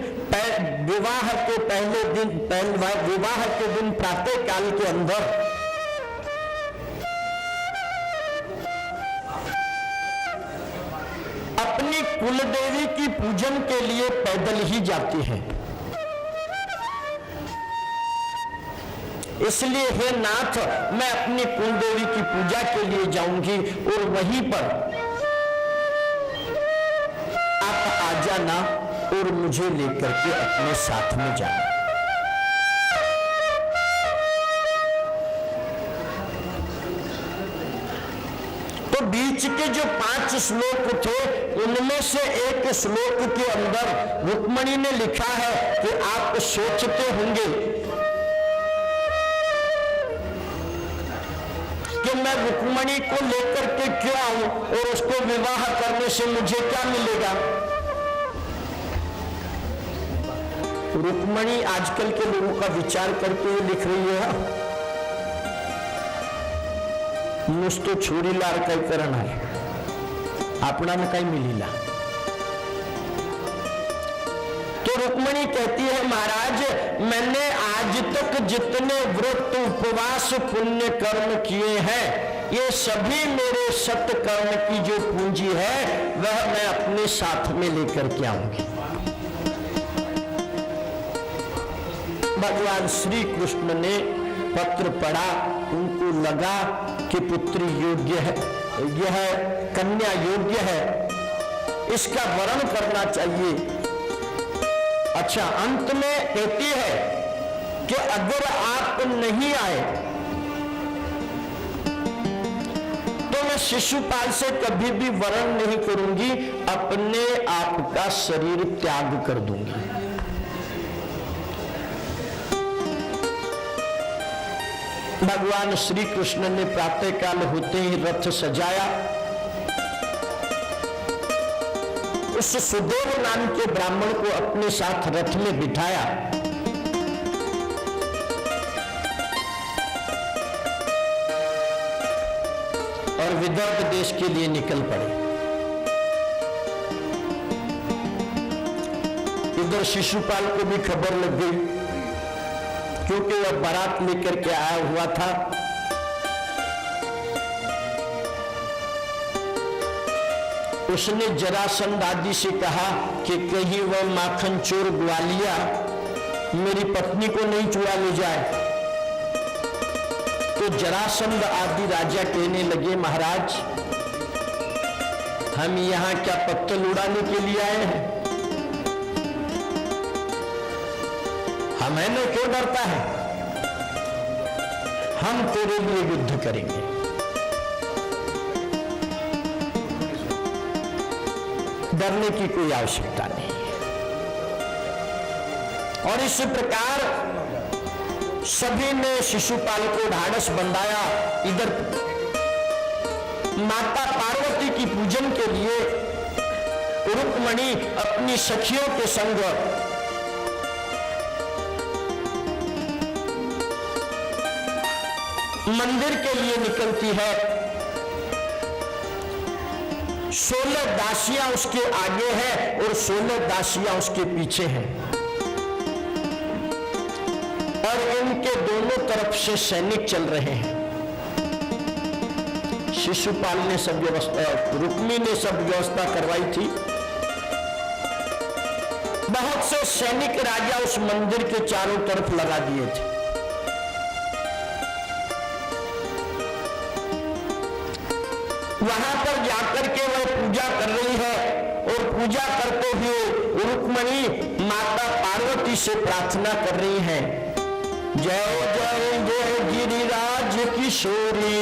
विवाह के पहले दिन, विवाह के दिन प्रातः काल के अंदर अपनी कुलदेवी की पूजन के लिए पैदल ही जाती है। इसलिए हे नाथ, मैं अपनी कुलदेवी की पूजा के लिए जाऊंगी और वहीं पर आप आ जाना और मुझे लेकर के अपने साथ में जाना। तो बीच के जो 5 श्लोक थे उनमें से एक श्लोक के अंदर रुक्मणी ने लिखा है कि आप सोचते होंगे कि मैं रुक्मणी को लेकर के क्यों आऊं और उसको विवाह करने से मुझे क्या मिलेगा। रुक्मणी आजकल के लोगों का विचार करके लिख रही है, नुस्तो छोरी लार कई करण है, अपना में कई मिलीला। तो रुक्मणी कहती है महाराज, मैंने आज तक जितने व्रत उपवास पुण्य कर्म किए हैं, ये सभी मेरे सत्कर्म की जो पूंजी है वह मैं अपने साथ में लेकर के आऊंगी। भगवान श्री कृष्ण ने पत्र पढ़ा, उनको लगा कि पुत्री योग्य है, यह कन्या योग्य है, इसका वरण करना चाहिए। अच्छा, अंत में कहती है कि अगर आप नहीं आए तो मैं शिशुपाल से कभी भी वरण नहीं करूंगी, अपने आप का शरीर त्याग कर दूंगी। भगवान श्री कृष्ण ने प्रातःकाल होते ही रथ सजाया, उस सुदेव नाम के ब्राह्मण को अपने साथ रथ में बिठाया और विदर्भ देश के लिए निकल पड़े। इधर शिशुपाल को भी खबर लग गई क्योंकि वह बारात लेकर के आया हुआ था। उसने जरासंध आदि से कहा कि कहीं वह माखन चोर ग्वालिया मेरी पत्नी को नहीं चुरा ले जाए। तो जरासंध आदि राजा कहने लगे, महाराज हम यहां क्या पत्तल उड़ाने के लिए आए हैं, हमें न क्यों डरता है, हम तेरे लिए युद्ध करेंगे। डरने की कोई आवश्यकता नहीं। और इस प्रकार सभी ने शिशुपाल को ढाढ़स बंधाया। इधर माता पार्वती की पूजन के लिए रुक्मणी अपनी सखियों के संग मंदिर के लिए निकलती है। 16 दासियां उसके आगे हैं और 16 दासियां उसके पीछे हैं और इनके दोनों तरफ से सैनिक चल रहे हैं। शिशुपाल ने सब व्यवस्था, रुक्मी ने सब व्यवस्था करवाई थी। बहुत से सैनिक राजा उस मंदिर के चारों तरफ लगा दिए थे। वहां पर जाकर के वह पूजा कर रही है और पूजा करते हुए रुक्मणी माता पार्वती से प्रार्थना कर रही है, जय जय जय गिरिराज किशोरी।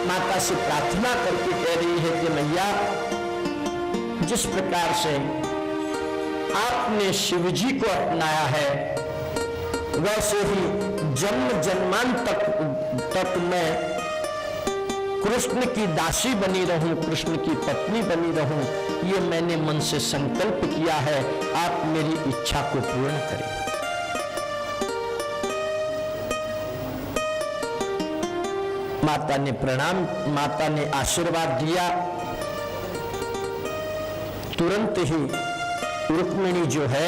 माता से प्रार्थना करके कह रही है कि मैया, जिस प्रकार से आपने शिव जी को अपनाया है वैसे ही जन्म जन्मांतर तक मैं कृष्ण की दासी बनी रहूं, कृष्ण की पत्नी बनी रहूं, ये मैंने मन से संकल्प किया है। आप मेरी इच्छा को पूर्ण करें। माता ने प्रणाम, माता ने आशीर्वाद दिया। तुरंत ही रुक्मिणी जो है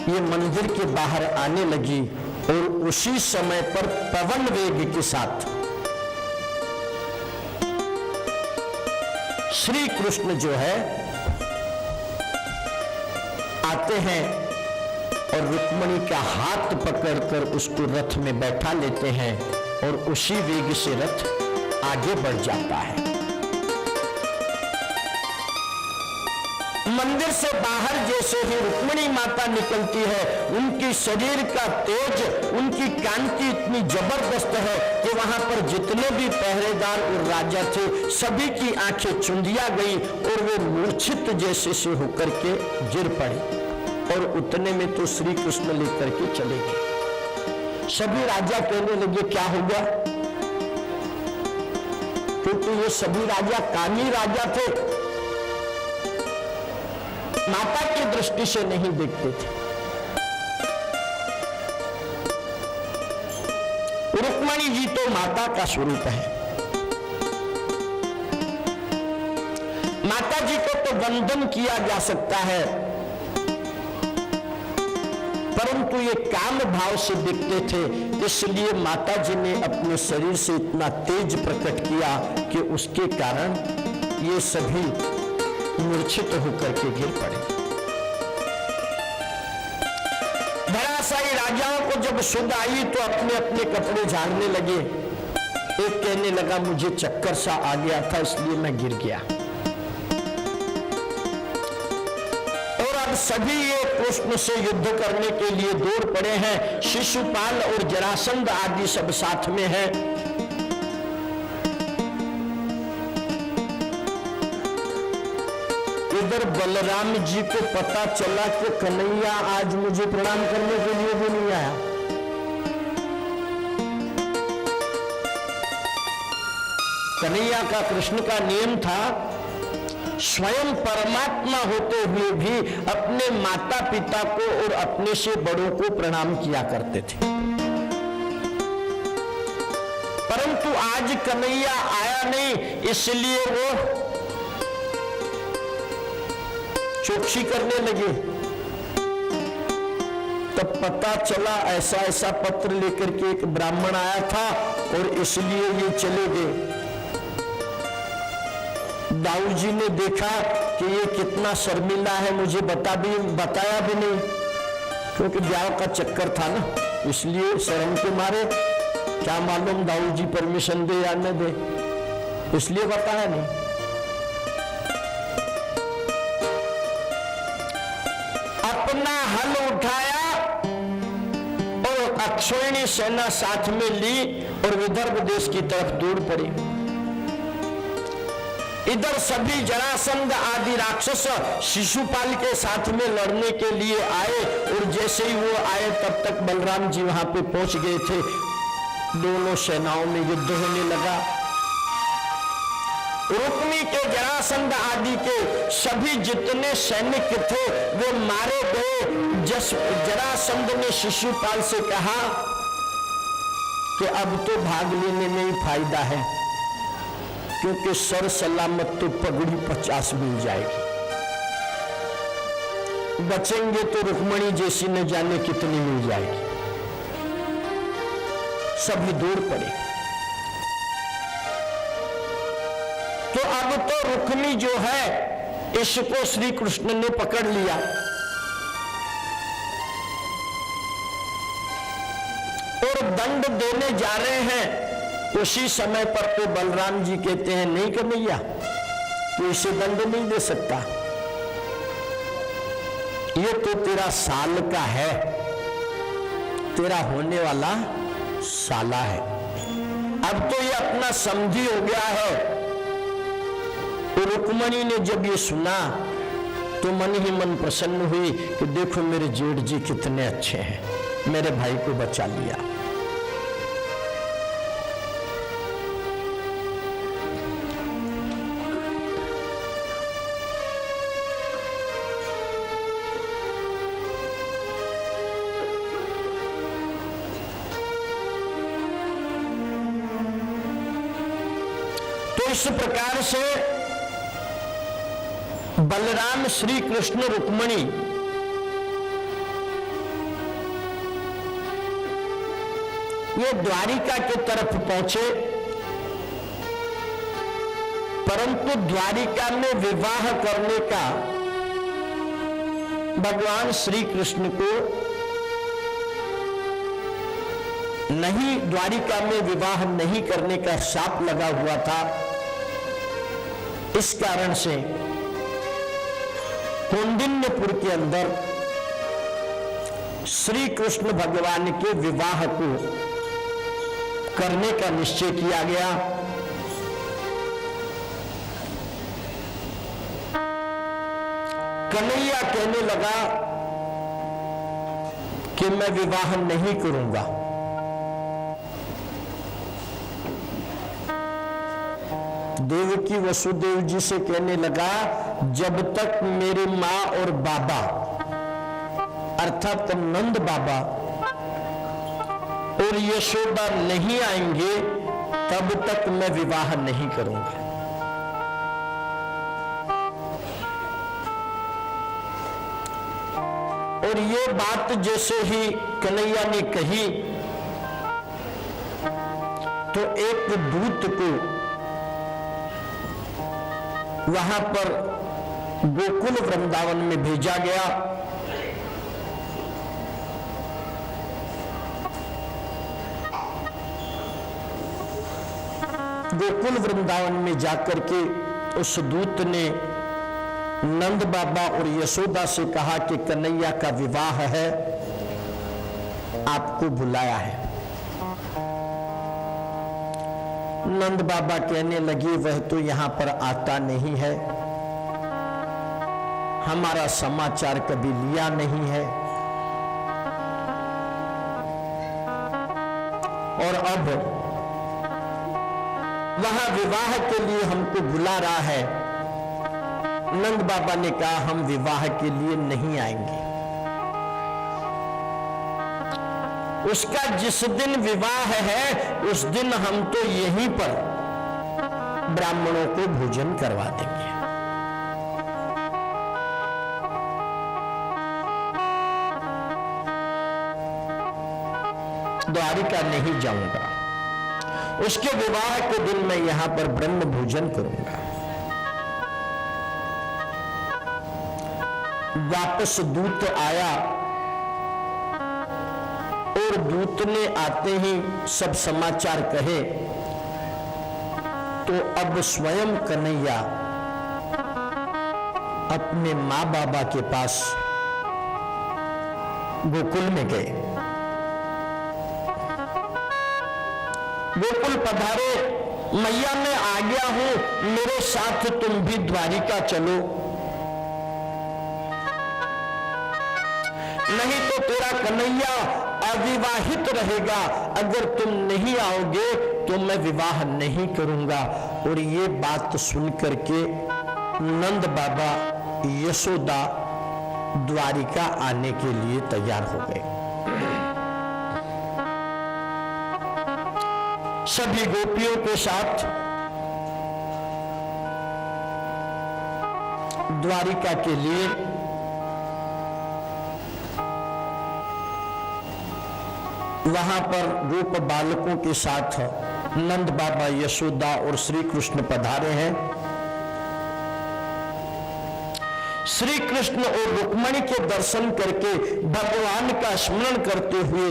ये मंदिर के बाहर आने लगी और उसी समय पर पवन वेग के साथ श्री कृष्ण जो है आते हैं और रुक्मिणी का हाथ पकड़कर उसको रथ में बैठा लेते हैं और उसी वेग से रथ आगे बढ़ जाता है। मंदिर से बाहर जैसे ही रुक्मिणी माता निकलती है, उनकी शरीर का तेज, उनकी कांति इतनी जबरदस्त है कि वहां पर जितने भी पहरेदार और राजा थे सभी की आंखें चुंदिया गई और वे मूर्छित जैसे से होकर के गिर पड़े और उतने में तो श्री कृष्ण लेकर के चले गए। सभी राजा कहने लगे क्या हो गया, क्योंकि ये सभी राजा कामी राजा थे, माता की दृष्टि से नहीं देखते थे। रुक्मिणी जी तो माता का स्वरूप है। माता जी को तो वंदन किया जा सकता है, परंतु ये काम भाव से दिखते थे, इसलिए माता जी ने अपने शरीर से इतना तेज प्रकट किया कि उसके कारण ये सभी मूर्छित होकर के गिर पड़े। धराशायी राजाओं को जब सुध आई तो अपने अपने कपड़े झाड़ने लगे। एक कहने लगा मुझे चक्कर सा आ गया था इसलिए मैं गिर गया। और अब सभी ये कृष्ण से युद्ध करने के लिए दौड़ पड़े हैं। शिशुपाल और जरासंध आदि सब साथ में है। इधर बलराम जी को पता चला कि कन्हैया आज मुझे प्रणाम करने के लिए भी नहीं आया। कन्हैया का, कृष्ण का नियम था स्वयं परमात्मा होते हुए भी अपने माता पिता को और अपने से बड़ों को प्रणाम किया करते थे। परंतु आज कन्हैया आया नहीं, इसलिए वो चौकसी करने लगे। तब पता चला ऐसा ऐसा पत्र लेकर के एक ब्राह्मण आया था और इसलिए ये चले गए। दाऊ जी ने देखा कि ये कितना शर्मिला है, मुझे बताया भी नहीं, क्योंकि ब्याह का चक्कर था ना, इसलिए शर्म के मारे क्या मालूम दाऊ जी परमिशन दे या न दे, इसलिए बताया नहीं। अपना हल दाक्षिणी सेना साथ में ली और विदर्भ देश की तरफ दौड़ पड़ी। इधर सभी जरासंध आदि राक्षस शिशुपाल के साथ में लड़ने के लिए आए और जैसे ही वो आए तब तक बलराम जी वहां पे पहुंच गए थे। दोनों सेनाओं में युद्ध होने लगा। रुक्मी के जरासंध आदि के सभी जितने सैनिक थे वो मारे गए। जरासंध ने शिशुपाल से कहा कि अब तो भाग लेने में ही फायदा है, क्योंकि सर सलामत तो पगड़ी 50 मिल जाएगी, बचेंगे तो रुक्मणी जैसी न जाने कितनी मिल जाएगी। सभी दूर पड़े। तो अब तो रुक्मी जो है इसको श्री कृष्ण ने पकड़ लिया और दंड देने जा रहे हैं। उसी समय पर तो बलराम जी कहते हैं, नहीं कन्हैया, तू इसे दंड नहीं दे सकता, ये तो तेरा साल का है, तेरा होने वाला साला है। अब तो ये अपना समझी हो गया है। रुक्मणी ने जब ये सुना तो मन ही मन प्रसन्न हुई कि देखो मेरे जेठ जी कितने अच्छे हैं, मेरे भाई को बचा लिया। तो इस प्रकार से बलराम श्री कृष्ण रुक्मणी ये द्वारिका के तरफ पहुंचे, परंतु द्वारिका में विवाह करने का भगवान श्री कृष्ण को नहीं, द्वारिका में विवाह नहीं करने का शाप लगा हुआ था। इस कारण से कौंडिन्यपुर के अंदर श्री कृष्ण भगवान के विवाह को करने का निश्चय किया गया। कन्हैया कहने लगा कि मैं विवाह नहीं करूंगा। देवकी वसुदेव जी से कहने लगा, जब तक मेरे माँ और बाबा अर्थात नंद बाबा और यशोदा नहीं आएंगे तब तक मैं विवाह नहीं करूंगा। और ये बात जैसे ही कन्हैया ने कही तो एक दूत को वहां पर गोकुल वृंदावन में भेजा गया। गोकुल वृंदावन में जाकर के उस दूत ने नंद बाबा और यशोदा से कहा कि कन्हैया का विवाह है, आपको बुलाया है। नंद बाबा कहने लगे, वह तो यहां पर आता नहीं है, हमारा समाचार कभी लिया नहीं है, और अब वहां विवाह के लिए हमको बुला रहा है। नंद बाबा ने कहा, हम विवाह के लिए नहीं आएंगे। उसका जिस दिन विवाह है उस दिन हम तो यहीं पर ब्राह्मणों को भोजन करवा देंगे। द्वारिका नहीं जाऊंगा, उसके विवाह के दिन मैं यहां पर ब्रह्म भोजन करूंगा। वापस दूत आया और दूत ने आते ही सब समाचार कहे तो अब स्वयं कन्हैया अपने मां बाबा के पास गोकुल में गए। गोकुल पधारे, मैया मैं आ गया हूं, मेरे साथ तुम भी द्वारिका चलो, नहीं तो तेरा कन्हैया अविवाहित रहेगा, अगर तुम नहीं आओगे तो मैं विवाह नहीं करूंगा। और ये बात सुनकर के नंद बाबा यशोदा द्वारिका आने के लिए तैयार हो गए। सभी गोपियों के साथ द्वारिका के लिए वहां पर गोप बालकों के साथ नंद बाबा यशोदा और श्री कृष्ण पधारे हैं। श्री कृष्ण और रुक्मणी के दर्शन करके भगवान का स्मरण करते हुए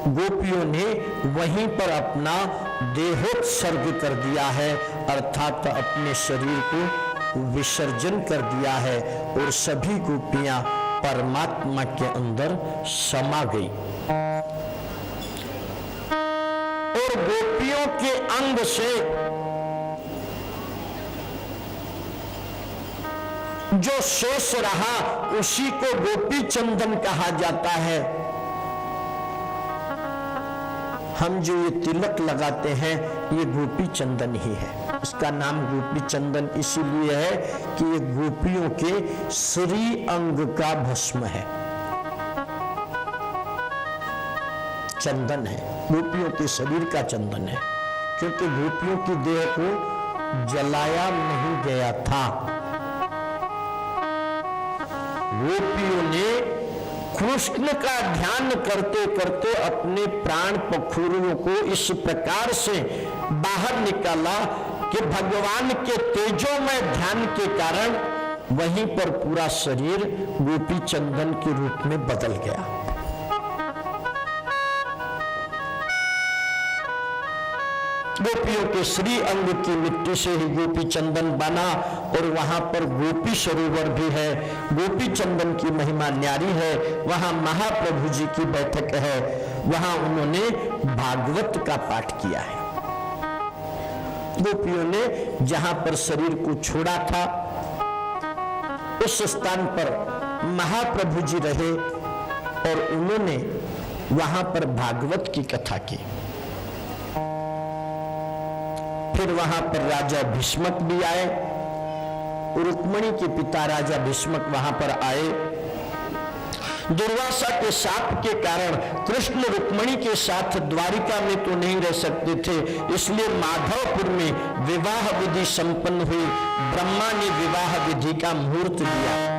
गोपियों ने वहीं पर अपना देहोत्सर्ग कर दिया है, अर्थात अपने शरीर को विसर्जन कर दिया है और सभी गोपियां परमात्मा के अंदर समा गई। और गोपियों के अंग से जो शेष रहा उसी को गोपी चंदन कहा जाता है। हम जो ये तिलक लगाते हैं ये गोपी चंदन ही है। इसका नाम गोपी चंदन इसीलिए है कि ये गोपियों के श्री अंग का भस्म है, चंदन है, गोपियों के शरीर का चंदन है, क्योंकि गोपियों की देह को जलाया नहीं गया था। गोपियों ने कृष्ण का ध्यान करते करते अपने प्राण पखुरुओं को इस प्रकार से बाहर निकाला कि भगवान के तेजोमय ध्यान के कारण वहीं पर पूरा शरीर गोपी चंदन के रूप में बदल गया। गोपियों के श्री अंग की मिट्टी से ही गोपी चंदन बना और वहां पर गोपी सरोवर भी है। गोपी चंदन की महिमा न्यारी है। वहां महाप्रभु जी की बैठक है, वहां उन्होंने भागवत का पाठ किया है। गोपियों ने जहां पर शरीर को छोड़ा था उस स्थान पर महाप्रभु जी रहे और उन्होंने वहां पर भागवत की कथा की। फिर वहां पर राजा भीष्मक भी आए, रुक्मणी के पिता राजा भीष्मक वहां पर आए। दुर्वासा के शाप के कारण कृष्ण रुक्मणी के साथ द्वारिका में तो नहीं रह सकते थे, इसलिए माधवपुर में विवाह विधि संपन्न हुई। ब्रह्मा ने विवाह विधि का मुहूर्त दिया।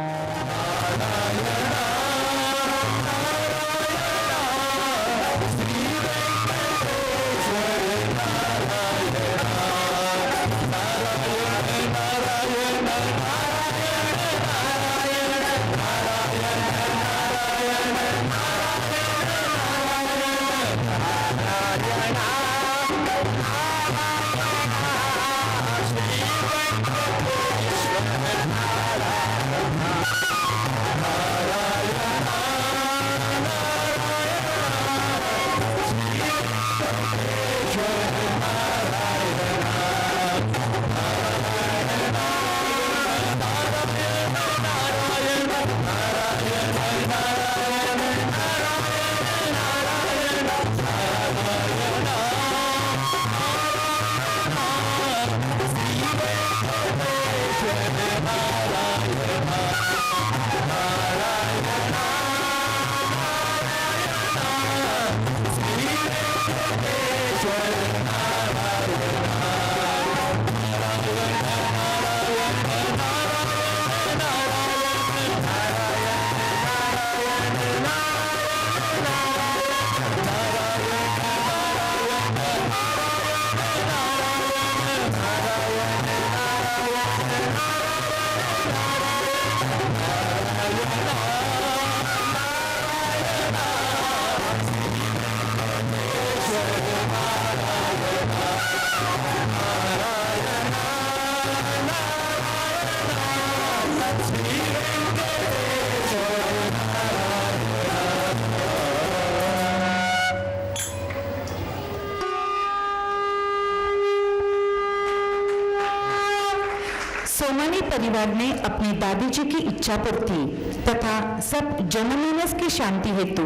परिवार ने अपनी दादी जी की इच्छा पूर्ति तथा सब जनमानस की शांति हेतु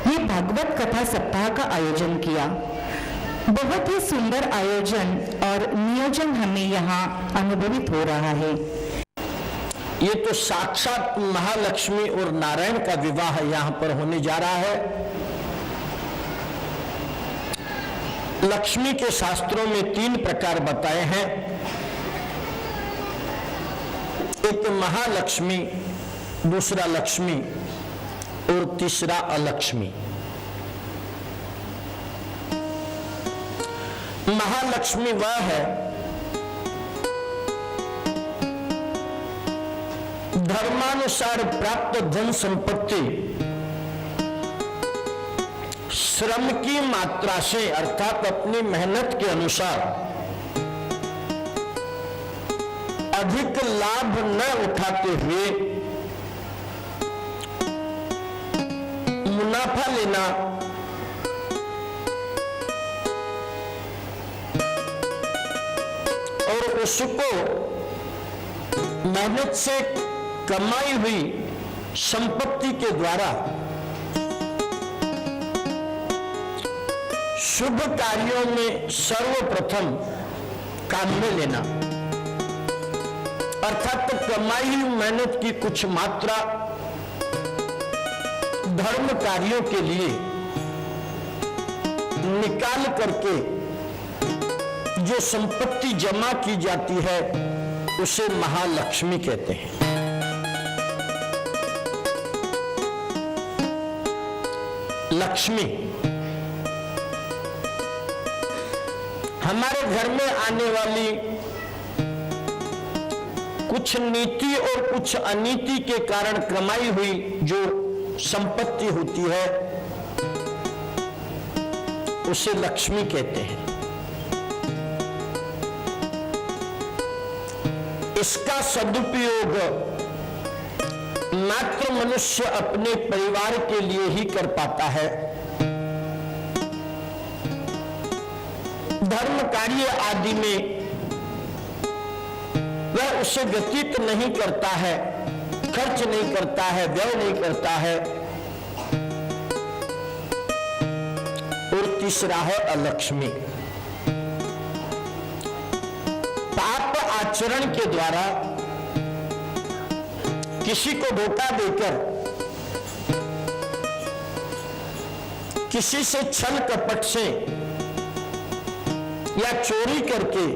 ये भागवत कथा सप्ताह का आयोजन किया। बहुत ही सुंदर आयोजन और नियोजन हमें यहाँ अनुभवित हो रहा है। ये तो साक्षात महालक्ष्मी और नारायण का विवाह यहाँ पर होने जा रहा है। लक्ष्मी के शास्त्रों में 3 प्रकार बताए हैं। एक महालक्ष्मी, दूसरा लक्ष्मी और तीसरा अलक्ष्मी। महालक्ष्मी वह है धर्मानुसार प्राप्त धन संपत्ति श्रम की मात्रा से अर्थात अपनी मेहनत के अनुसार अधिक लाभ न उठाते हुए मुनाफा लेना, और उसको मेहनत से कमाई हुई संपत्ति के द्वारा शुभ कार्यों में सर्वप्रथम काम में लेना, अर्थात कमाई हुई मेहनत की कुछ मात्रा धर्म कार्यों के लिए निकाल करके जो संपत्ति जमा की जाती है उसे महालक्ष्मी कहते हैं। लक्ष्मी हमारे घर में आने वाली कुछ नीति और कुछ अनीति के कारण कमाई हुई जो संपत्ति होती है उसे लक्ष्मी कहते हैं। इसका सदुपयोग मात्र मनुष्य अपने परिवार के लिए ही कर पाता है। धर्म कार्य आदि में वह उसे व्यतीत नहीं करता है, खर्च नहीं करता है, व्यय नहीं करता है। और तीसरा है अलक्ष्मी। पाप आचरण के द्वारा किसी को धोखा देकर, किसी से छल कपट से या चोरी करके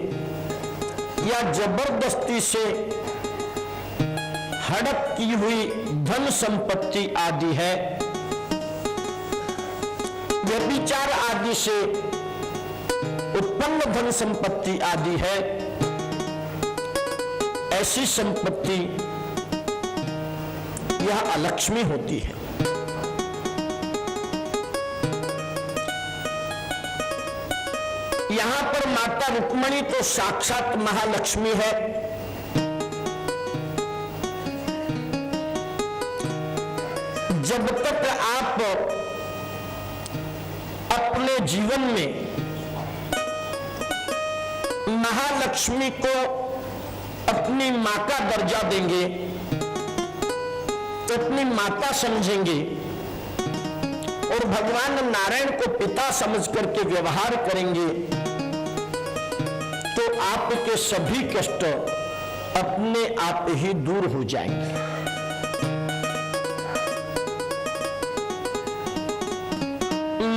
या जबरदस्ती से हड़प की हुई धन संपत्ति आदि है, व्यभिचार आदि से उत्पन्न धन संपत्ति आदि है, ऐसी संपत्ति यह अलक्ष्मी होती है। यहां पर माता रुक्मिणी तो साक्षात महालक्ष्मी है। जब तक आप अपने जीवन में महालक्ष्मी को अपनी मां का दर्जा देंगे, अपनी माता समझेंगे और भगवान नारायण को पिता समझ करके व्यवहार करेंगे, तो आपके सभी कष्ट अपने आप ही दूर हो जाएंगे।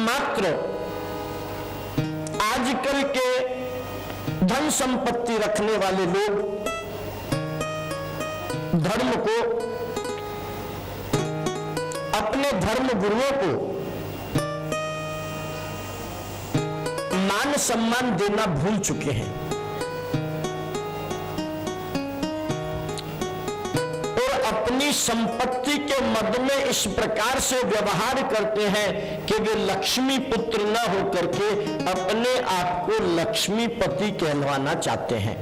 मात्र आजकल के धन संपत्ति रखने वाले लोग धर्म को, अपने धर्म गुरुओं को मान सम्मान देना भूल चुके हैं और अपनी संपत्ति के मद में इस प्रकार से व्यवहार करते हैं कि वे लक्ष्मी पुत्र न होकर के अपने आप को लक्ष्मीपति कहलवाना चाहते हैं।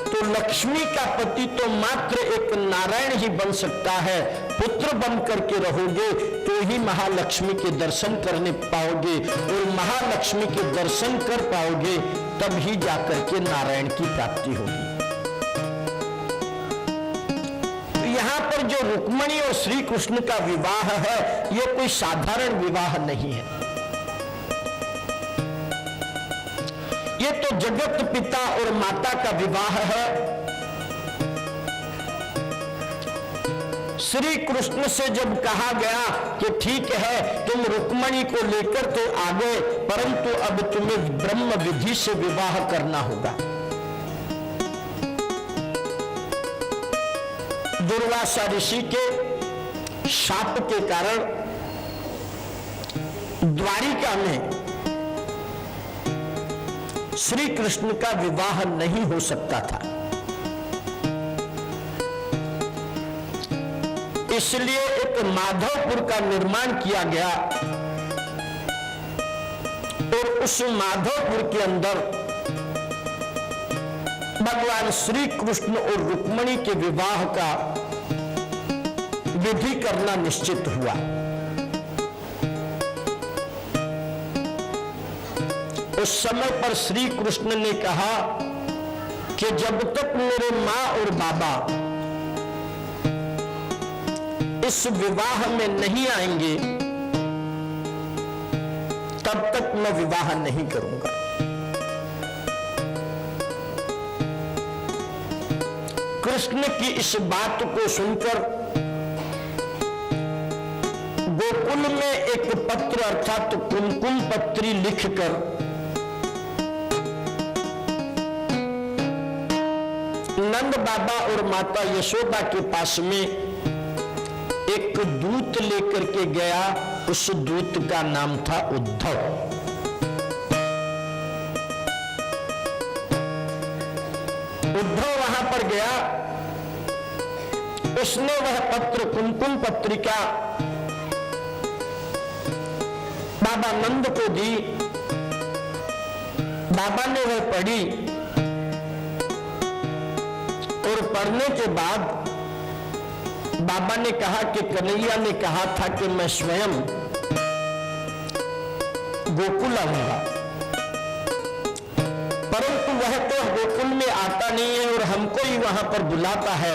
तो लक्ष्मी का पति तो मात्र एक नारायण ही बन सकता है। पुत्र बन करके रहोगे तो ही महालक्ष्मी के दर्शन करने पाओगे और महालक्ष्मी के दर्शन कर पाओगे तब ही जाकर के नारायण की प्राप्ति होगी। यहां पर जो रुक्मिणी और श्री कृष्ण का विवाह है, यह कोई साधारण विवाह नहीं है। ये तो जगत पिता और माता का विवाह है। श्री कृष्ण से जब कहा गया कि ठीक है तुम रुक्मिणी को लेकर तो आ गए, परंतु अब तुम्हें ब्रह्म विधि से विवाह करना होगा। दुर्वासा ऋषि के शाप के कारण द्वारिका में श्री कृष्ण का विवाह नहीं हो सकता था। इसलिए एक माधवपुर का निर्माण किया गया और उस माधवपुर के अंदर भगवान श्री कृष्ण और रुक्मिणी के विवाह का विधि करना निश्चित हुआ। उस समय पर श्री कृष्ण ने कहा कि जब तक मेरे मां और बाबा इस विवाह में नहीं आएंगे तब तक मैं विवाह नहीं करूंगा। कृष्ण की इस बात को सुनकर गोकुल में एक पत्र अर्थात कुमकुम पत्री लिखकर नंद बाबा और माता यशोदा के पास में एक दूत लेकर के गया। उस दूत का नाम था उद्धव। उद्धव वहां पर गया, उसने वह पत्र कुमकुम पत्रिका बाबा नंद को दी। बाबा ने वह पढ़ी और पढ़ने के बाद बाबा ने कहा कि कन्हैया ने कहा था कि मैं स्वयं गोकुल आऊंगा, परंतु वह तो गोकुल में आता नहीं है और हमको ही वहां पर बुलाता है।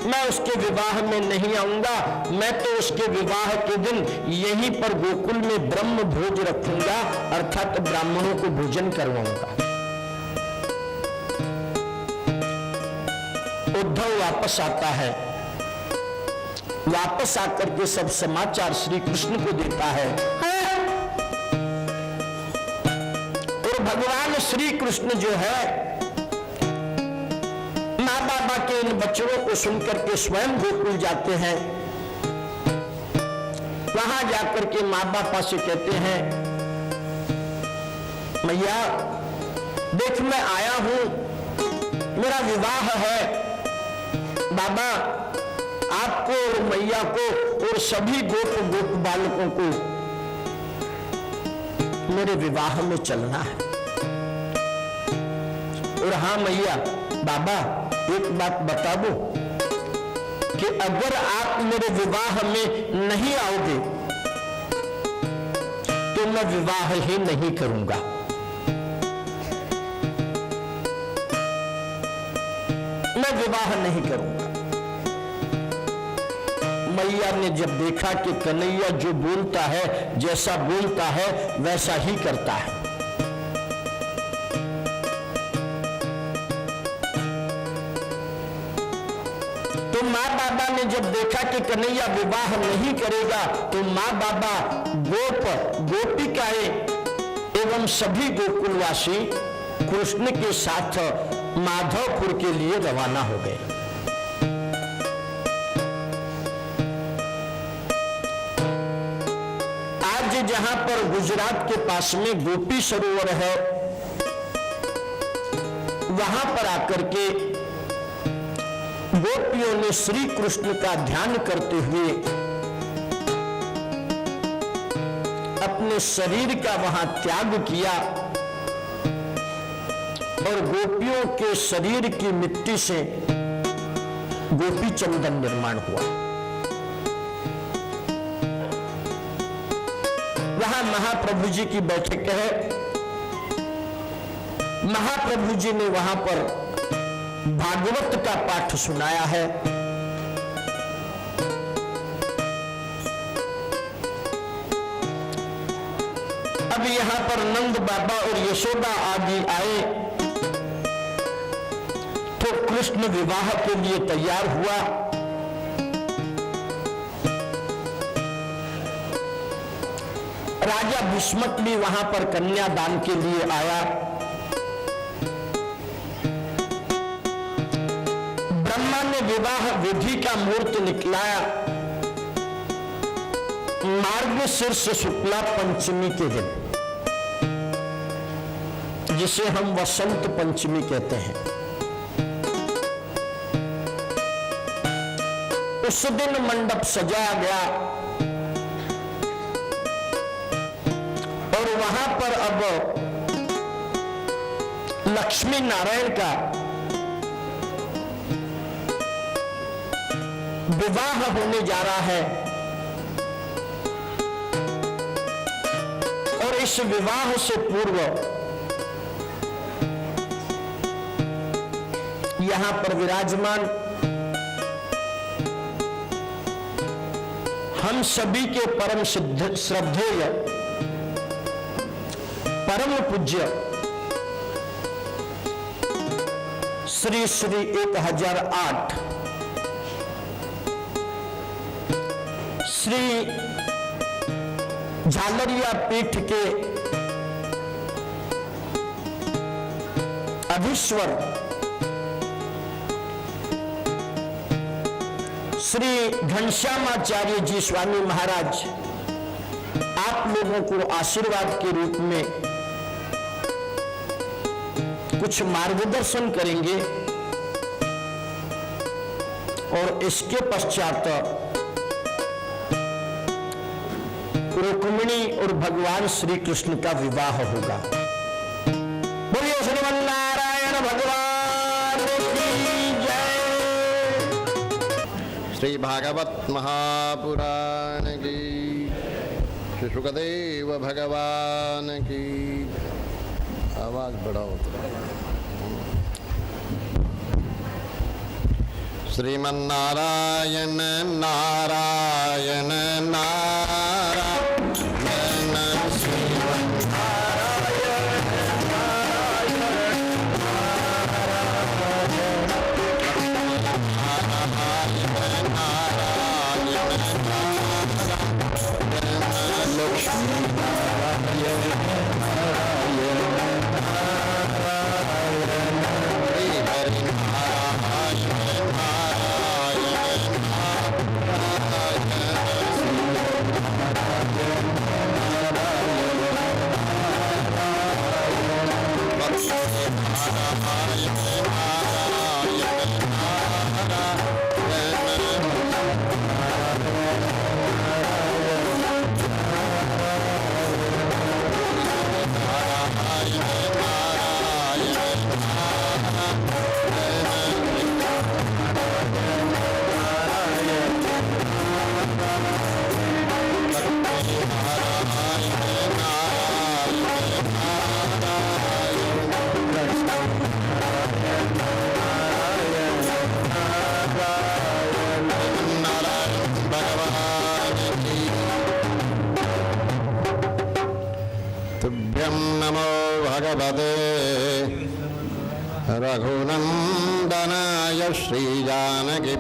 मैं उसके विवाह में नहीं आऊंगा, मैं तो उसके विवाह के दिन यहीं पर गोकुल में ब्रह्म भोज रखूंगा, अर्थात ब्राह्मणों को भोजन करवाऊंगा। उद्धव वापस आता है, वापस आकर के सब समाचार श्री कृष्ण को देता है और भगवान श्री कृष्ण जो है माँ बाबा के इन बच्चों को सुनकर के स्वयं गोकुल जाते हैं। वहां जाकर के माँ बापा से कहते हैं, मैया देख मैं आया हूं, मेरा विवाह है। बाबा आपको और मैया को और सभी गोप बालकों को मेरे विवाह में चलना है। और हाँ मैया, बाबा एक बात बता दो कि अगर आप मेरे विवाह में नहीं आओगे तो मैं विवाह ही नहीं करूंगा। मैं विवाह नहीं करूंगा। मैया ने जब देखा कि कन्हैया जो बोलता है, जैसा बोलता है वैसा ही करता है, तो माँ बाबा ने जब देखा कि कन्हैया विवाह नहीं करेगा, तो माँ बाबा गोपिकाएं एवं सभी गोकुलवासी कृष्ण के साथ माधवपुर के लिए रवाना हो गए। आज जहां पर गुजरात के पास में गोपी सरोवर है, वहां पर आकर के गोपियों ने श्री कृष्ण का ध्यान करते हुए अपने शरीर का वहां त्याग किया और गोपियों के शरीर की मिट्टी से गोपी चंदन निर्माण हुआ। जहां महाप्रभु जी की बैठक है, महाप्रभु जी ने वहां पर भागवत का पाठ सुनाया है। अब यहां पर नंद बाबा और यशोदा आदि आए तो कृष्ण विवाह के लिए तैयार हुआ। राजा भीष्मक भी वहां पर कन्यादान के लिए आया। ब्रह्मा ने विवाह विधि का मुहूर्त निकलाया मार्गशीर्ष शुक्ला पंचमी के दिन, जिसे हम वसंत पंचमी कहते हैं। उस दिन मंडप सजाया गया और वहां पर अब लक्ष्मी नारायण का विवाह होने जा रहा है। और इस विवाह से पूर्व यहां पर विराजमान हम सभी के परम श्रद्धेय परम पूज्य श्री श्री 1008 श्री झालरिया पीठ के अधीश्वर श्री घनश्यामाचार्य जी स्वामी महाराज आप लोगों को आशीर्वाद के रूप में कुछ मार्गदर्शन करेंगे और इसके पश्चात रुक्मिणी और भगवान श्री कृष्ण का विवाह होगा। बोलिए श्रीमन्नारायण भगवान की जय। श्री भागवत महापुराण की, श्री शुकदेव भगवान की। आवाज बढ़ाओ। श्रीमन्नारायण नारायण नारायण नमो भगवते रघुनंदनाय श्रीजानकी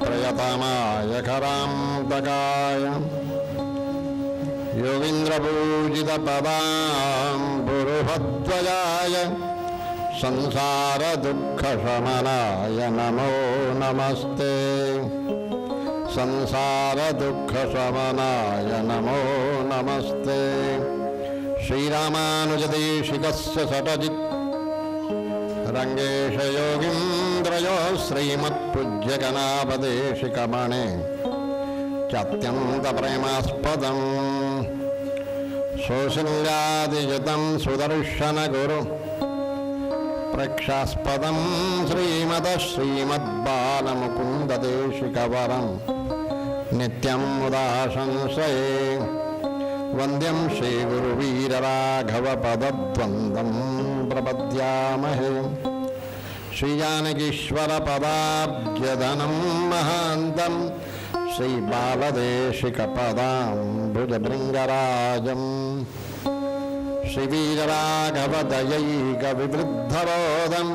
प्रियतमाय करांतकाय योगीन्द्रपूजितपदाम्बुरुहध्वजाय संसारदुःखशमनाय नमो नमस्ते। संसारदुःखशमनाय नमो नमस्ते। श्रीरामानुजदेशिकस्य सटजित् रंगेश योगीन्द्रयो श्रीमत्पूज्यगणापदेशिकमणे चात्यन्तप्रेमास्पदम् सौशिल्यादियुतं सुदर्शनगुरु प्रेक्षास्पदं श्रीमतः श्रीमद्बालमुकुन्ददेशिकवरं नित्यं मुदा संशये वंद्यम श्री गुरुवीरराघवपदद्वन्द्वं प्रपद्यामहे श्रीजानकीश्वर पदाब्जधनं महान्तं श्रीबालदेशिकपदाम्बुजभृङ्गराजम् श्रीवीरराघवदयैकविवृद्धबोधं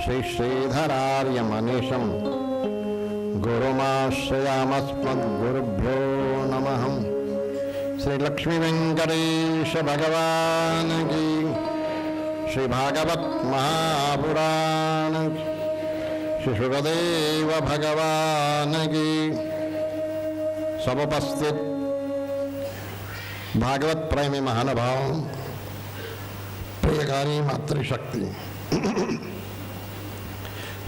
श्रीश्रीधरार्यमनिशं गुरुमाश्रयामस्मद्गुरुभ्यो नमः। श्री लक्ष्मी वेंकटेश भगवान की, श्री भागवत महापुराण, श्री सुखदेव भगवान की। सब उपस्थित भागवत प्रेमी महानुभाव, प्रियकारी मातृशक्ति,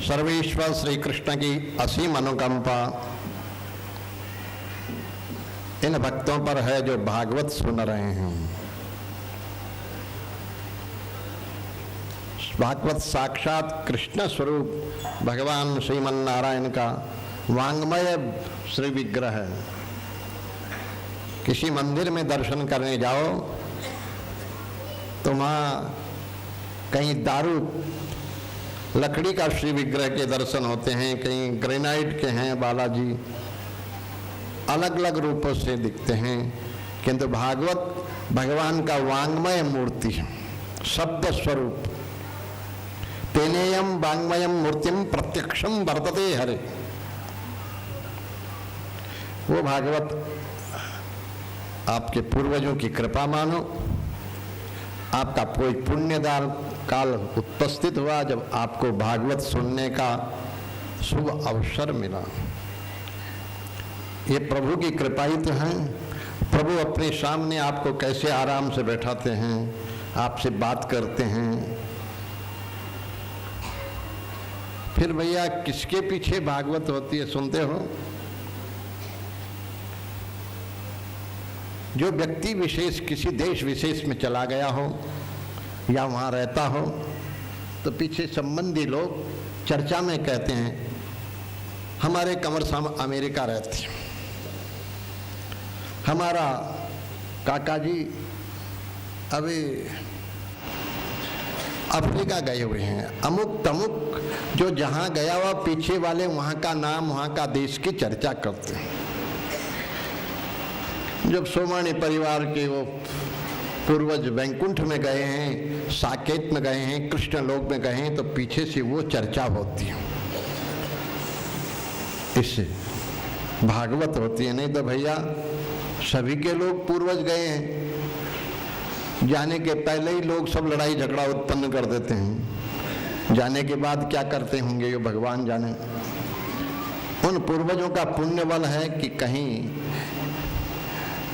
सर्वेश्वर श्री कृष्ण की असीम अनुकंपा इन भक्तों पर है जो भागवत सुन रहे हैं। भागवत साक्षात कृष्ण स्वरूप भगवान श्रीमन नारायण का वांग्मय श्री विग्रह है। किसी मंदिर में दर्शन करने जाओ तो वहाँ कहीं दारू लकड़ी का श्री विग्रह के दर्शन होते हैं, कहीं ग्रेनाइट के हैं बालाजी, अलग अलग रूपों से दिखते हैं। किंतु भागवत भगवान का वांग्मय मूर्ति है, शब्द स्वरूप। तेनेयम वांग्मयम मूर्तिम प्रत्यक्षम वर्तते हरे। वो भागवत आपके पूर्वजों की कृपा मानो। आपका कोई पुण्यदान काल उपस्थित हुआ जब आपको भागवत सुनने का शुभ अवसर मिला। ये प्रभु की कृपा ही तो है। प्रभु अपने सामने आपको कैसे आराम से बैठाते हैं, आपसे बात करते हैं। फिर भैया किसके पीछे भागवत होती है सुनते हो? जो व्यक्ति विशेष किसी देश विशेष में चला गया हो या वहाँ रहता हो तो पीछे संबंधी लोग चर्चा में कहते हैं हमारे कमर साम अमेरिका रहते हैं, हमारा काका जी अभी अफ्रीका गए हुए हैं। अमुक तमुक जो जहाँ गया हुआ पीछे वाले वहाँ का नाम, वहाँ का देश की चर्चा करते हैं। जब सोमानी परिवार के वो पूर्वज वैकुंठ में गए हैं, साकेत में गए हैं, कृष्ण लोक में गए हैं तो पीछे से वो चर्चा होती है, इससे भागवत होती है। नहीं तो भैया सभी के लोग पूर्वज गए हैं, जाने के पहले ही लोग सब लड़ाई झगड़ा उत्पन्न कर देते हैं। जाने के बाद क्या करते होंगे ये भगवान जाने। उन पूर्वजों का पुण्य बल है कि कहीं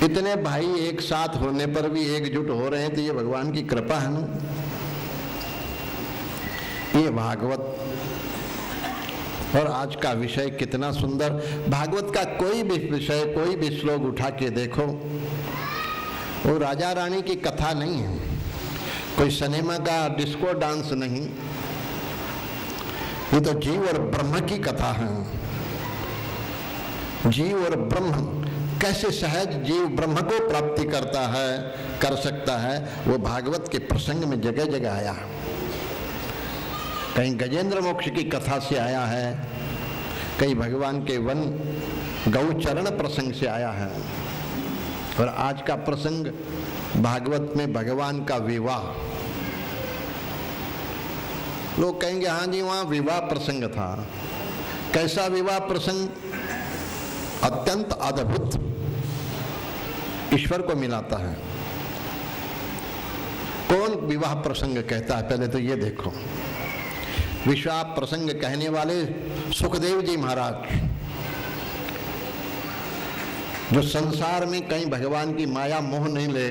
इतने भाई एक साथ होने पर भी एकजुट हो रहे हैं तो ये भगवान की कृपा है ना। ये भागवत और आज का विषय कितना सुंदर। भागवत का कोई भी विषय, कोई भी श्लोक उठा के देखो, वो राजा रानी की कथा नहीं है, कोई सिनेमा का डिस्को डांस नहीं, ये तो जीव और ब्रह्म की कथा है। जीव और ब्रह्म कैसे सहज जीव ब्रह्म को प्राप्ति करता है, कर सकता है, वो भागवत के प्रसंग में जगह जगह आया। कहीं गजेंद्र मोक्ष की कथा से आया है, कहीं भगवान के वन गौचरण प्रसंग से आया है। और आज का प्रसंग भागवत में भगवान का विवाह। लोग कहेंगे हाँ जी वहाँ विवाह प्रसंग था। कैसा विवाह प्रसंग? अत्यंत अद्भुत, ईश्वर को मिलाता है। कौन विवाह प्रसंग कहता है? पहले तो ये देखो, विवाह प्रसंग कहने वाले सुखदेव जी महाराज, जो संसार में कहीं भगवान की माया मोह नहीं ले,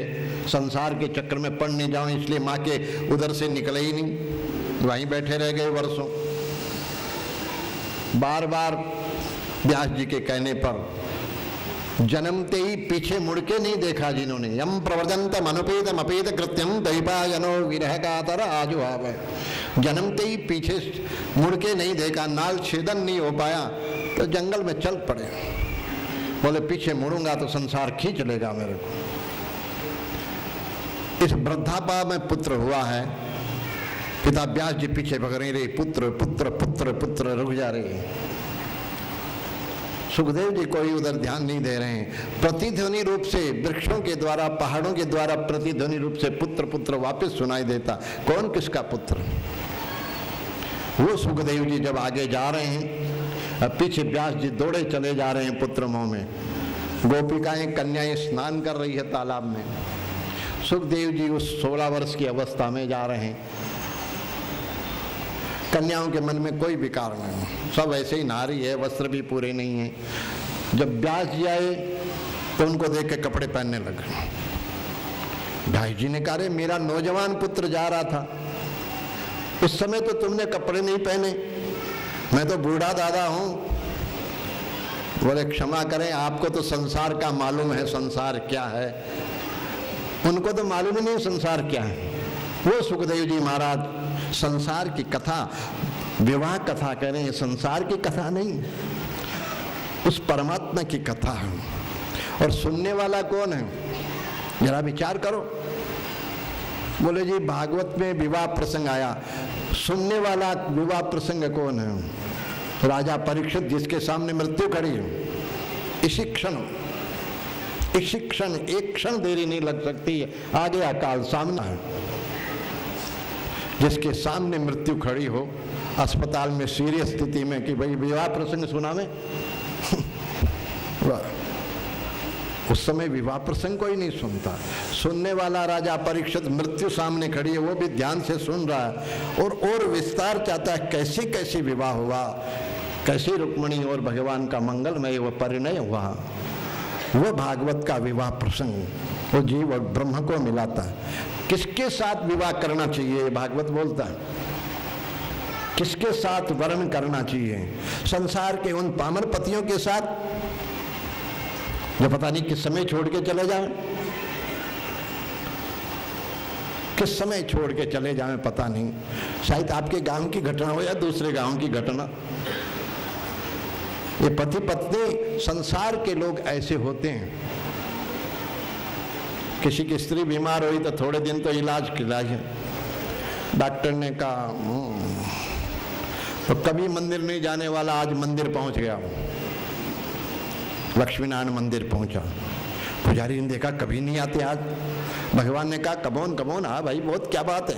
संसार के चक्कर में पड़ नहीं जाओ इसलिए माँ के उधर से निकले ही नहीं, वहीं बैठे रह गए वर्षों। बार बार व्यास जी के कहने पर जन्मते ही पीछे मुड़ के नहीं देखा जिन्होंने। यम प्रवर्जंतम अनुपेतम अपेत कृत्यम दैपायनो विरह कातर आजुहाव। जन्मते ही पीछे मुड़ के नहीं देखा, नाल छेदन नहीं हो पाया तो जंगल में चल पड़े। बोले पीछे मुड़ूंगा तो संसार खींच लेगा मेरे को। इस वृद्धापा में पुत्र हुआ है। पिता व्यास जी पीछे भग रहे, पुत्र पुत्र पुत्र पुत्र रुक जा रहे। सुखदेव जी कोई उधर ध्यान नहीं दे रहे हैं। प्रतिध्वनि रूप से वृक्षों के द्वारा, पहाड़ों के द्वारा प्रतिध्वनि रूप से पुत्र पुत्र वापस सुनाई देता। कौन किसका पुत्र? वो सुखदेव जी जब आगे जा रहे हैं, अब पीछे व्यास जी दौड़े चले जा रहे हैं पुत्र मोह में। गोपिकाएं, कन्याएं स्नान कर रही है तालाब में। सुखदेव जी उस 16 वर्ष की अवस्था में जा रहे हैं। कन्याओं के मन में कोई विकार नहीं, सब ऐसे ही नारी है, वस्त्र भी पूरे नहीं है। जब व्यास जी आए तो उनको देख के कपड़े पहनने लगे। भाई जी ने कहा, मेरा नौजवान पुत्र जा रहा था, उस समय तो तुमने कपड़े नहीं पहने, मैं तो बूढ़ा दादा हूं। बोले क्षमा करें, आपको तो संसार का मालूम है, संसार क्या है। उनको तो मालूम ही नहीं संसार क्या है। वो सुखदेव जी महाराज संसार की कथा, विवाह कथा कह रहे हैं, संसार की कथा नहीं, उस परमात्मा की कथा है। और सुनने वाला कौन है, जरा विचार करो। बोले जी भागवत में विवाह प्रसंग आया, सुनने वाला विवाह प्रसंग कौन है? राजा परीक्षित, जिसके सामने मृत्यु खड़ी है। इसी क्षण एक क्षण देरी नहीं लग सकती है, आगे अकाल सामना है। जिसके सामने मृत्यु खड़ी हो, अस्पताल में सीरियस स्थिति में, कि भाई विवाह प्रसंग सुना में उस समय विवाह प्रसंग कोई नहीं सुनता। सुनने वाला राजा परीक्षित, मृत्यु सामने खड़ी है, वो भी ध्यान से सुन रहा है और विस्तार चाहता है। कैसे कैसे विवाह हुआ, कैसे रुक्मिणी और भगवान का मंगलमय वो परिणय हुआ। वो भागवत का विवाह प्रसंग वो जीव और ब्रह्म को मिलाता है। किसके साथ विवाह करना चाहिए, भागवत बोलता है। किसके साथ वर्ण करना चाहिए? संसार के उन पामर पतियों के साथ जो पता नहीं किस समय छोड़ के चले जाएं, किस समय छोड़ के चले जाएं पता नहीं। शायद आपके गांव की घटना हो या दूसरे गांव की घटना। ये पति पत्नी, संसार के लोग ऐसे होते हैं। किसी की स्त्री बीमार हुई तो थोड़े दिन तो इलाज है। डॉक्टर ने कहा तो कभी मंदिर नहीं जाने वाला आज मंदिर पहुंच गया, लक्ष्मी नारायण मंदिर पहुंचा। पुजारी ने देखा कभी नहीं आते आज। भगवान ने कहा कमोन हाँ भाई, बहुत क्या बात है,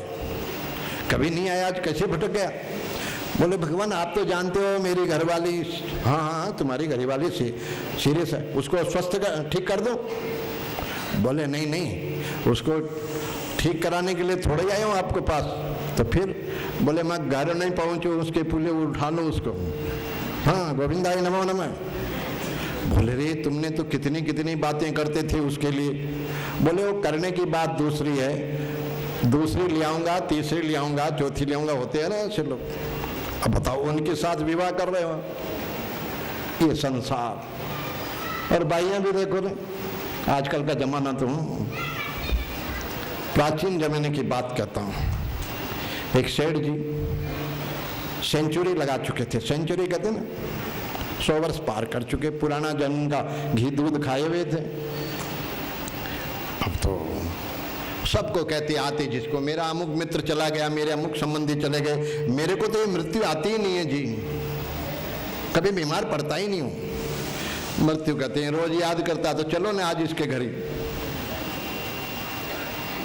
कभी नहीं आया आज, कैसे भटक गया? बोले भगवान आप तो जानते हो मेरी घरवाली, हाँ तुम्हारी घरवाली सीरियस है, उसको स्वस्थ ठीक कर दो। बोले नहीं, उसको ठीक कराने के लिए थोड़े ही आया हूँ आपके पास। तो फिर बोले मैं घर नहीं पहुँचू, उसके पुले उठा लो उसको। हाँ गोविंदाय नमो नमः। बोले रे तुमने तो कितनी कितनी बातें करते थे उसके लिए। बोले वो करने की बात दूसरी है, दूसरी ले आऊंगा, तीसरी ले आऊंगा, चौथी ले आऊंगा, होते हैं ना ऐसे लोग। अब बताओ उनके साथ विवाह कर रहे हो, ये संसार। और बाइयां भी देखो ना, आजकल का जमाना तो प्राचीन जमाने की बात कहता हूँ। एक सेठ जी सेंचुरी लगा चुके थे, सेंचुरी कहते ना, 100 वर्ष पार कर चुके, पुराना जन्म का घी दूध खाए हुए थे। अब तो सबको कहते आते, जिसको मेरा अमुक मित्र चला गया, मेरे अमुक संबंधी चले गए, मेरे को तो ये मृत्यु आती ही नहीं है जी, कभी बीमार पड़ता ही नहीं हूं। मृत्यु कहते हैं रोज याद करता, तो चलो ना आज इसके घर ही,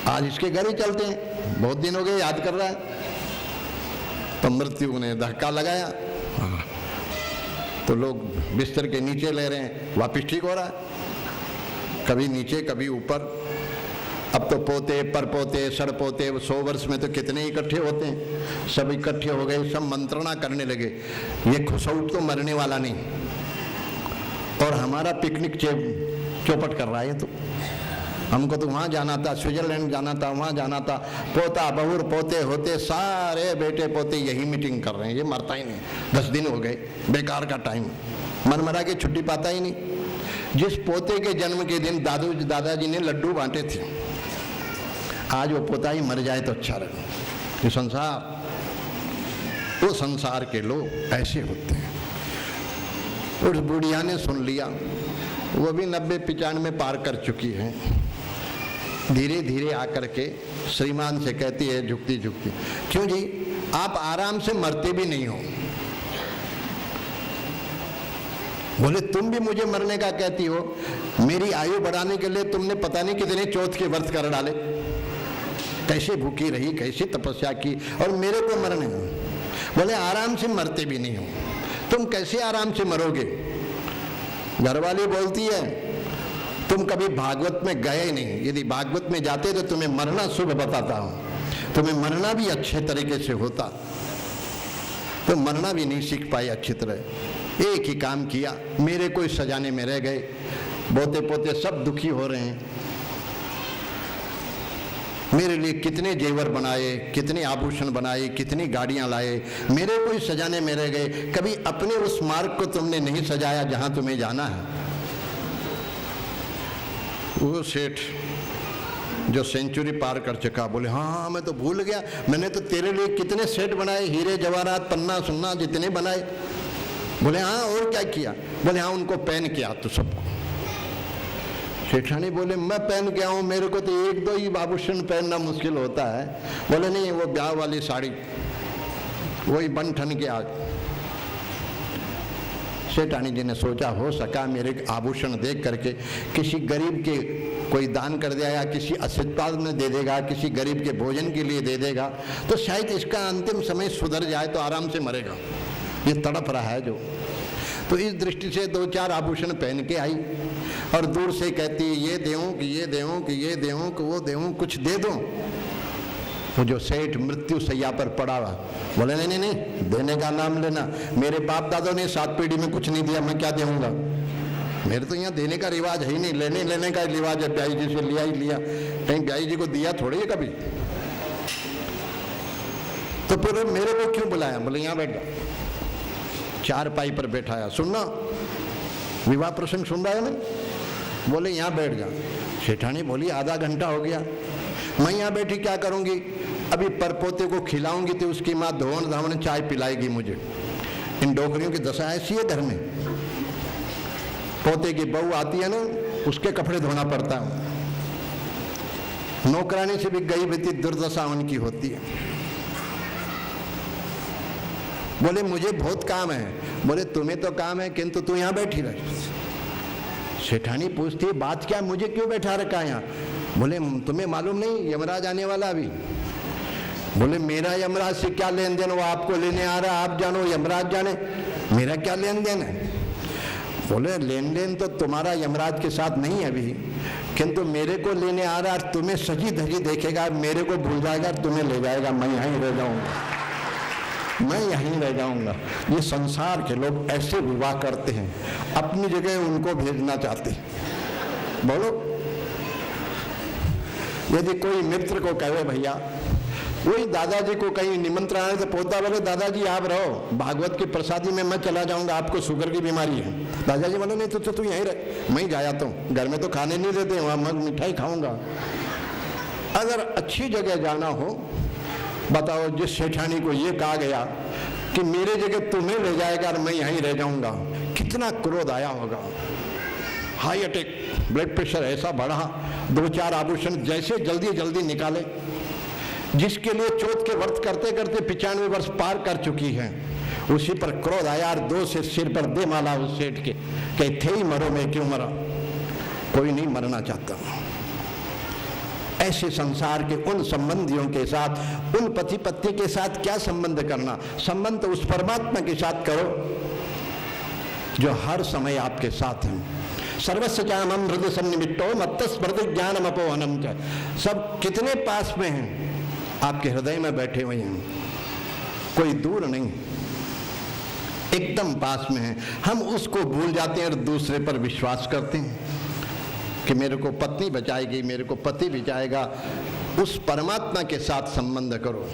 आज इसके घर ही चलते हैं, बहुत दिन हो गए याद कर रहा है। तो मृत्यु ने धक्का लगाया, तो लोग बिस्तर के नीचे ले रहे हैं, वापिस ठीक हो रहा है, कभी नीचे कभी ऊपर। अब तो पोते परपोते सड़पोते 100 वर्ष में तो कितने इकट्ठे होते हैं, सब इकट्ठे हो गए, सब मंत्रणा करने लगे। ये खुशौट तो मरने वाला नहीं, और हमारा पिकनिक चौपट कर रहा है। तो हमको तो वहाँ जाना था, स्विट्जरलैंड जाना था, वहाँ जाना था, पोता बहुर पोते होते सारे बेटे पोते यही मीटिंग कर रहे हैं, ये मरता ही नहीं। 10 दिन हो गए, बेकार का टाइम, मनमरा के छुट्टी पाता ही नहीं। जिस पोते के जन्म के दिन दादाजी ने लड्डू बांटे थे, आज वो पोता ही मर जाए तो अच्छा लगे। ये संसार, वो संसार के लोग ऐसे होते हैं। उस बुढ़िया ने सुन लिया, वो भी 90-95 पार कर चुकी है। धीरे धीरे आकर के श्रीमान से कहती है झुकती झुकती, क्यों जी आप आराम से मरते भी नहीं हो? बोले तुम भी मुझे मरने का कहती हो, मेरी आयु बढ़ाने के लिए तुमने पता नहीं कितने चौथ के व्रत कर डाले, कैसे भूखी रही, कैसी तपस्या की, और मेरे को मरने हो। बोले आराम से मरते भी नहीं हो, तुम कैसे आराम से मरोगे? घरवाली बोलती है तुम कभी भागवत में गए नहीं, यदि भागवत में जाते तो तुम्हें मरना शुभ बताता हूं, तुम्हें मरना भी अच्छे तरीके से होता, तो मरना भी नहीं सीख पाए अच्छी तरह। एक ही काम किया, मेरे को सजाने में रह गए, बोते पोते सब दुखी हो रहे हैं, मेरे लिए कितने जेवर बनाए, कितने आभूषण बनाए, कितनी गाड़ियां लाए, मेरे को सजाने में रह गए, कभी अपने उस मार्ग को तुमने नहीं सजाया जहां तुम्हें जाना है। वो सेठ जो सेंचुरी पार कर चुका बोले हाँ मैं तो भूल गया, मैंने तो तेरे लिए कितने सेट बनाए, हीरे जवाहरात पन्ना सुन्ना जितने बनाए। बोले हाँ और क्या किया? बोले हाँ उनको पहन के आ तो सबको। सेठानी बोले मैं पहन के आऊँ, मेरे को तो एक दो ही आभूषण पहनना मुश्किल होता है। बोले नहीं वो ब्याह वाली साड़ी वही बन ठन के आ। सेठानी जी ने सोचा हो सका मेरे आभूषण देख करके किसी गरीब के कोई दान कर देगा, किसी अस्पताल में दे देगा, किसी गरीब के भोजन के लिए दे देगा, तो शायद इसका अंतिम समय सुधर जाए तो आराम से मरेगा, ये तड़प रहा है जो। तो इस दृष्टि से दो चार आभूषण पहन के आई और दूर से कहती है ये देऊं कि ये देऊं कि ये देऊं कि वो देऊं, कुछ दे दूं। वो जो सेठ मृत्यु सैया पर पड़ा हुआ बोले नहीं नहीं नहीं, देने का नाम लेना, मेरे बाप दादों ने 7 पीढ़ी में कुछ नहीं दिया, मैं क्या दूंगा? मेरे तो यहाँ देने का रिवाज है ही नहीं, लेने का रिवाज है, ब्याई जी से लिया ही लिया, कहीं ब्याई जी को दिया थोड़ी है कभी। तो फिर मेरे को क्यों बुलाया? बोले यहाँ बैठ जा। चारपाई पर बैठाया, सुनना विवाह प्रसंग सुन रहा है ना? बोले यहाँ बैठ जा। सेठानी बोली आधा घंटा हो गया, मैं यहाँ बैठी क्या करूंगी? अभी परपोते को खिलाऊंगी तो उसकी माँ धोवन धावन चाय पिलाएगी मुझे। इन डोकरियों की दशा ऐसी है घर में, पोते की बहू आती है ना उसके कपड़े धोना पड़ता है, नौकरानी से भी गई बीती दुर्दशा उनकी होती है। बोले मुझे बहुत काम है। बोले तुम्हें तो काम है किंतु तू यहाँ बैठी रह। सेठानी पूछती है बात क्या, मुझे क्यों बैठा रखा है यहाँ? बोले तुम्हें मालूम नहीं यमराज आने वाला अभी। बोले मेरा यमराज से क्या लेन देन, वो आपको लेने आ रहा है, आप जानो यमराज जाने, मेरा क्या लेन देन है? बोले लेन देन तो तुम्हारा यमराज के साथ नहीं है अभी, किंतु मेरे को लेने आ रहा है, तुम्हें सजी धजी देखेगा, मेरे को भूल जाएगा, तुम्हें ले जाएगा, मैं यहीं रह जाऊंगा, मैं यहीं रह जाऊंगा। ये संसार के लोग ऐसे विवाह करते हैं, अपनी जगह उनको भेजना चाहते हैं। बोलो यदि कोई मित्र को कहे भैया, वही दादाजी को कहीं निमंत्रण आए तो पोता बोले दादाजी आप रहो, भागवत की प्रसादी में मैं चला जाऊंगा, आपको शुगर की बीमारी है। दादाजी बोले नहीं तो तू यहीं रह, मैं ही जा जाता हूँ, घर में तो खाने नहीं देते, वहां मैं मिठाई खाऊंगा। अगर अच्छी जगह जाना हो, बताओ जिस सेठानी को ये कहा गया कि मेरे जगह तुम्हें ले जाएगा और मैं यहीं रह जाऊंगा, कितना क्रोध आया होगा। हाई अटैक, ब्लड प्रेशर ऐसा बढ़ा, 2-4 आभूषण जैसे जल्दी जल्दी निकाले, जिसके लिए चौथ के व्रत करते करते 95 वर्ष पार कर चुकी है, उसी पर क्रोध आया और 2 से सिर पर दे माला उस सेठ के, कहते ही मरो, मैं क्यों मरा? कोई नहीं मरना चाहता। ऐसे संसार के उन संबंधियों के साथ, उन पति पत्नी के साथ क्या संबंध करना? संबंध तो उस परमात्मा के साथ करो जो हर समय आपके साथ है। सर्वस्व चामम हृदय सन्निमिट्टो मत्तस्मृति ज्ञानम अपोहनम च। सब कितने पास में हैं, आपके हृदय में बैठे हुए हैं, कोई दूर नहीं, एकदम पास में है। हम उसको भूल जाते हैं और दूसरे पर विश्वास करते हैं कि मेरे को पत्नी बचाएगी, मेरे को पति बचाएगा। उस परमात्मा के साथ संबंध करो।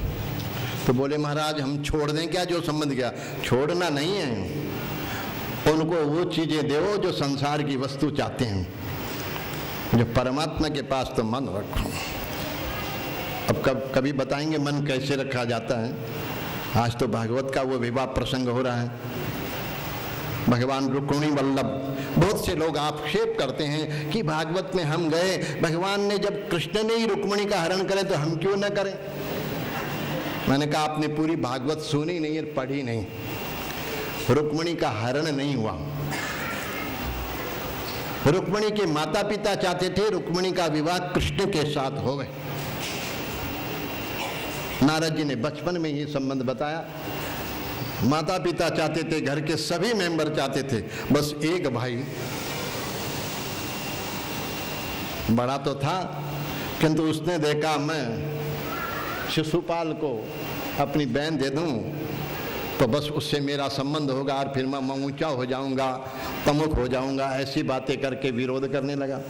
तो बोले महाराज हम छोड़ दें क्या जो संबंध किया? छोड़ना नहीं है, उनको वो चीजें दो जो संसार की वस्तु चाहते हैं, जो परमात्मा के पास तो मन रखो। अब कभी बताएंगे मन कैसे रखा जाता है। आज तो भागवत का वो विवाह प्रसंग हो रहा है। भगवान रुक्मिणी वल्लभ। बहुत से लोग आक्षेप करते हैं कि भागवत में हम गए, भगवान ने जब कृष्ण ने ही रुक्मिणी का हरण करे तो हम क्यों न करें। मैंने कहा आपने पूरी भागवत सुनी नहीं और पढ़ी नहीं। रुक्मिणी का हरण नहीं हुआ। रुक्मिणी के माता पिता चाहते थे रुक्मिणी का विवाह कृष्ण के साथ होवे। नारद जी ने बचपन में ही संबंध बताया। माता पिता चाहते थे, घर के सभी मेंबर चाहते थे, बस एक भाई बड़ा तो था, किंतु उसने देखा मैं शिशुपाल को अपनी बहन दे दूं तो बस उससे मेरा संबंध होगा और फिर मैं ऊंचा हो जाऊंगा, प्रमुख हो जाऊंगा। ऐसी बातें करके विरोध करने लगा।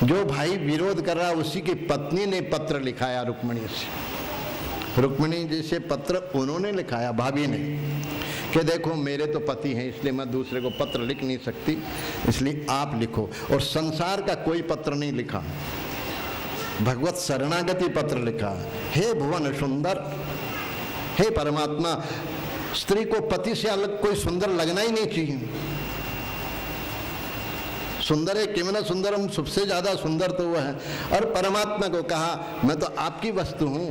जो भाई विरोध कर रहा उसी की पत्नी ने पत्र लिखाया रुक्मिणी से। रुक्मिणी जी से पत्र उन्होंने लिखाया, भाभी ने, कि देखो मेरे तो पति हैं इसलिए मैं दूसरे को पत्र लिख नहीं सकती, इसलिए आप लिखो। और संसार का कोई पत्र नहीं लिखा, भगवत शरणागति पत्र लिखा। हे भुवन सुंदर, हे परमात्मा, स्त्री को पति से अलग कोई सुंदर लगना ही नहीं चाहिए। सुंदर है किम न सुंदरम, सबसे ज्यादा सुंदर तो वह है। और परमात्मा को कहा मैं तो आपकी वस्तु हूं,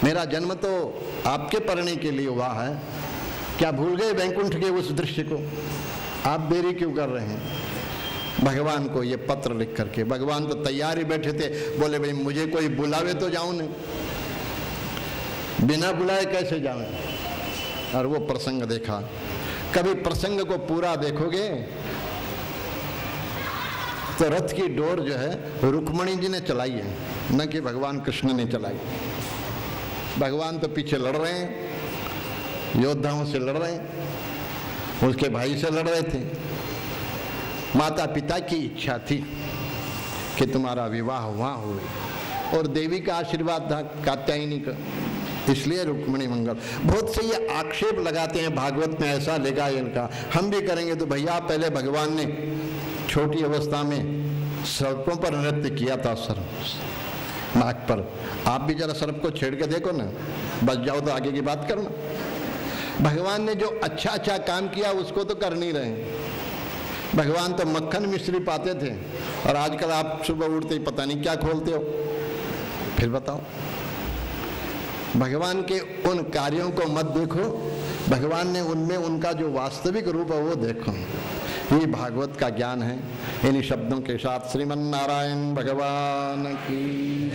मेरा जन्म तो आपके पढ़ने के लिए हुआ है। क्या भूल गए वैकुंठ के उस दृश्य को? आप देरी क्यों कर रहे हैं? भगवान को ये पत्र लिख करके, भगवान तो तैयार ही बैठे थे, बोले भाई मुझे कोई बुलावे तो जाऊं नहीं, बिना बुलाए कैसे जाऊं। और वो प्रसंग देखा। कभी प्रसंग को पूरा देखोगे तो रथ की डोर जो है रुक्मिणी जी ने चलाई है, न कि भगवान कृष्ण ने चलाई। भगवान तो पीछे लड़ रहे हैं, योद्धाओं से लड़ रहे हैं, उसके भाई से लड़ रहे थे। माता पिता की इच्छा थी कि तुम्हारा विवाह वहां हो, और देवी का आशीर्वाद था कात्यायनी का, इसलिए रुक्मिणी मंगल। बहुत से ये आक्षेप लगाते हैं भागवत में ऐसा लेगा इनका, हम भी करेंगे तो भैया पहले भगवान ने छोटी अवस्था में सर्पों पर नृत्य किया था, सर्प नाक पर। आप भी जरा सर्प को छेड़ के देखो ना, बच जाओ तो आगे की बात करना। भगवान ने जो अच्छा अच्छा काम किया उसको तो कर नहीं रहे। भगवान तो मक्खन मिश्री पाते थे, और आजकल आप सुबह उठते ही पता नहीं क्या खोलते हो। फिर बताओ, भगवान के उन कार्यों को मत देखो, भगवान ने उनमें उनका जो वास्तविक रूप है वो देखो। ये भागवत का ज्ञान है। इन्हीं शब्दों के साथ श्रीमन नारायण भगवान की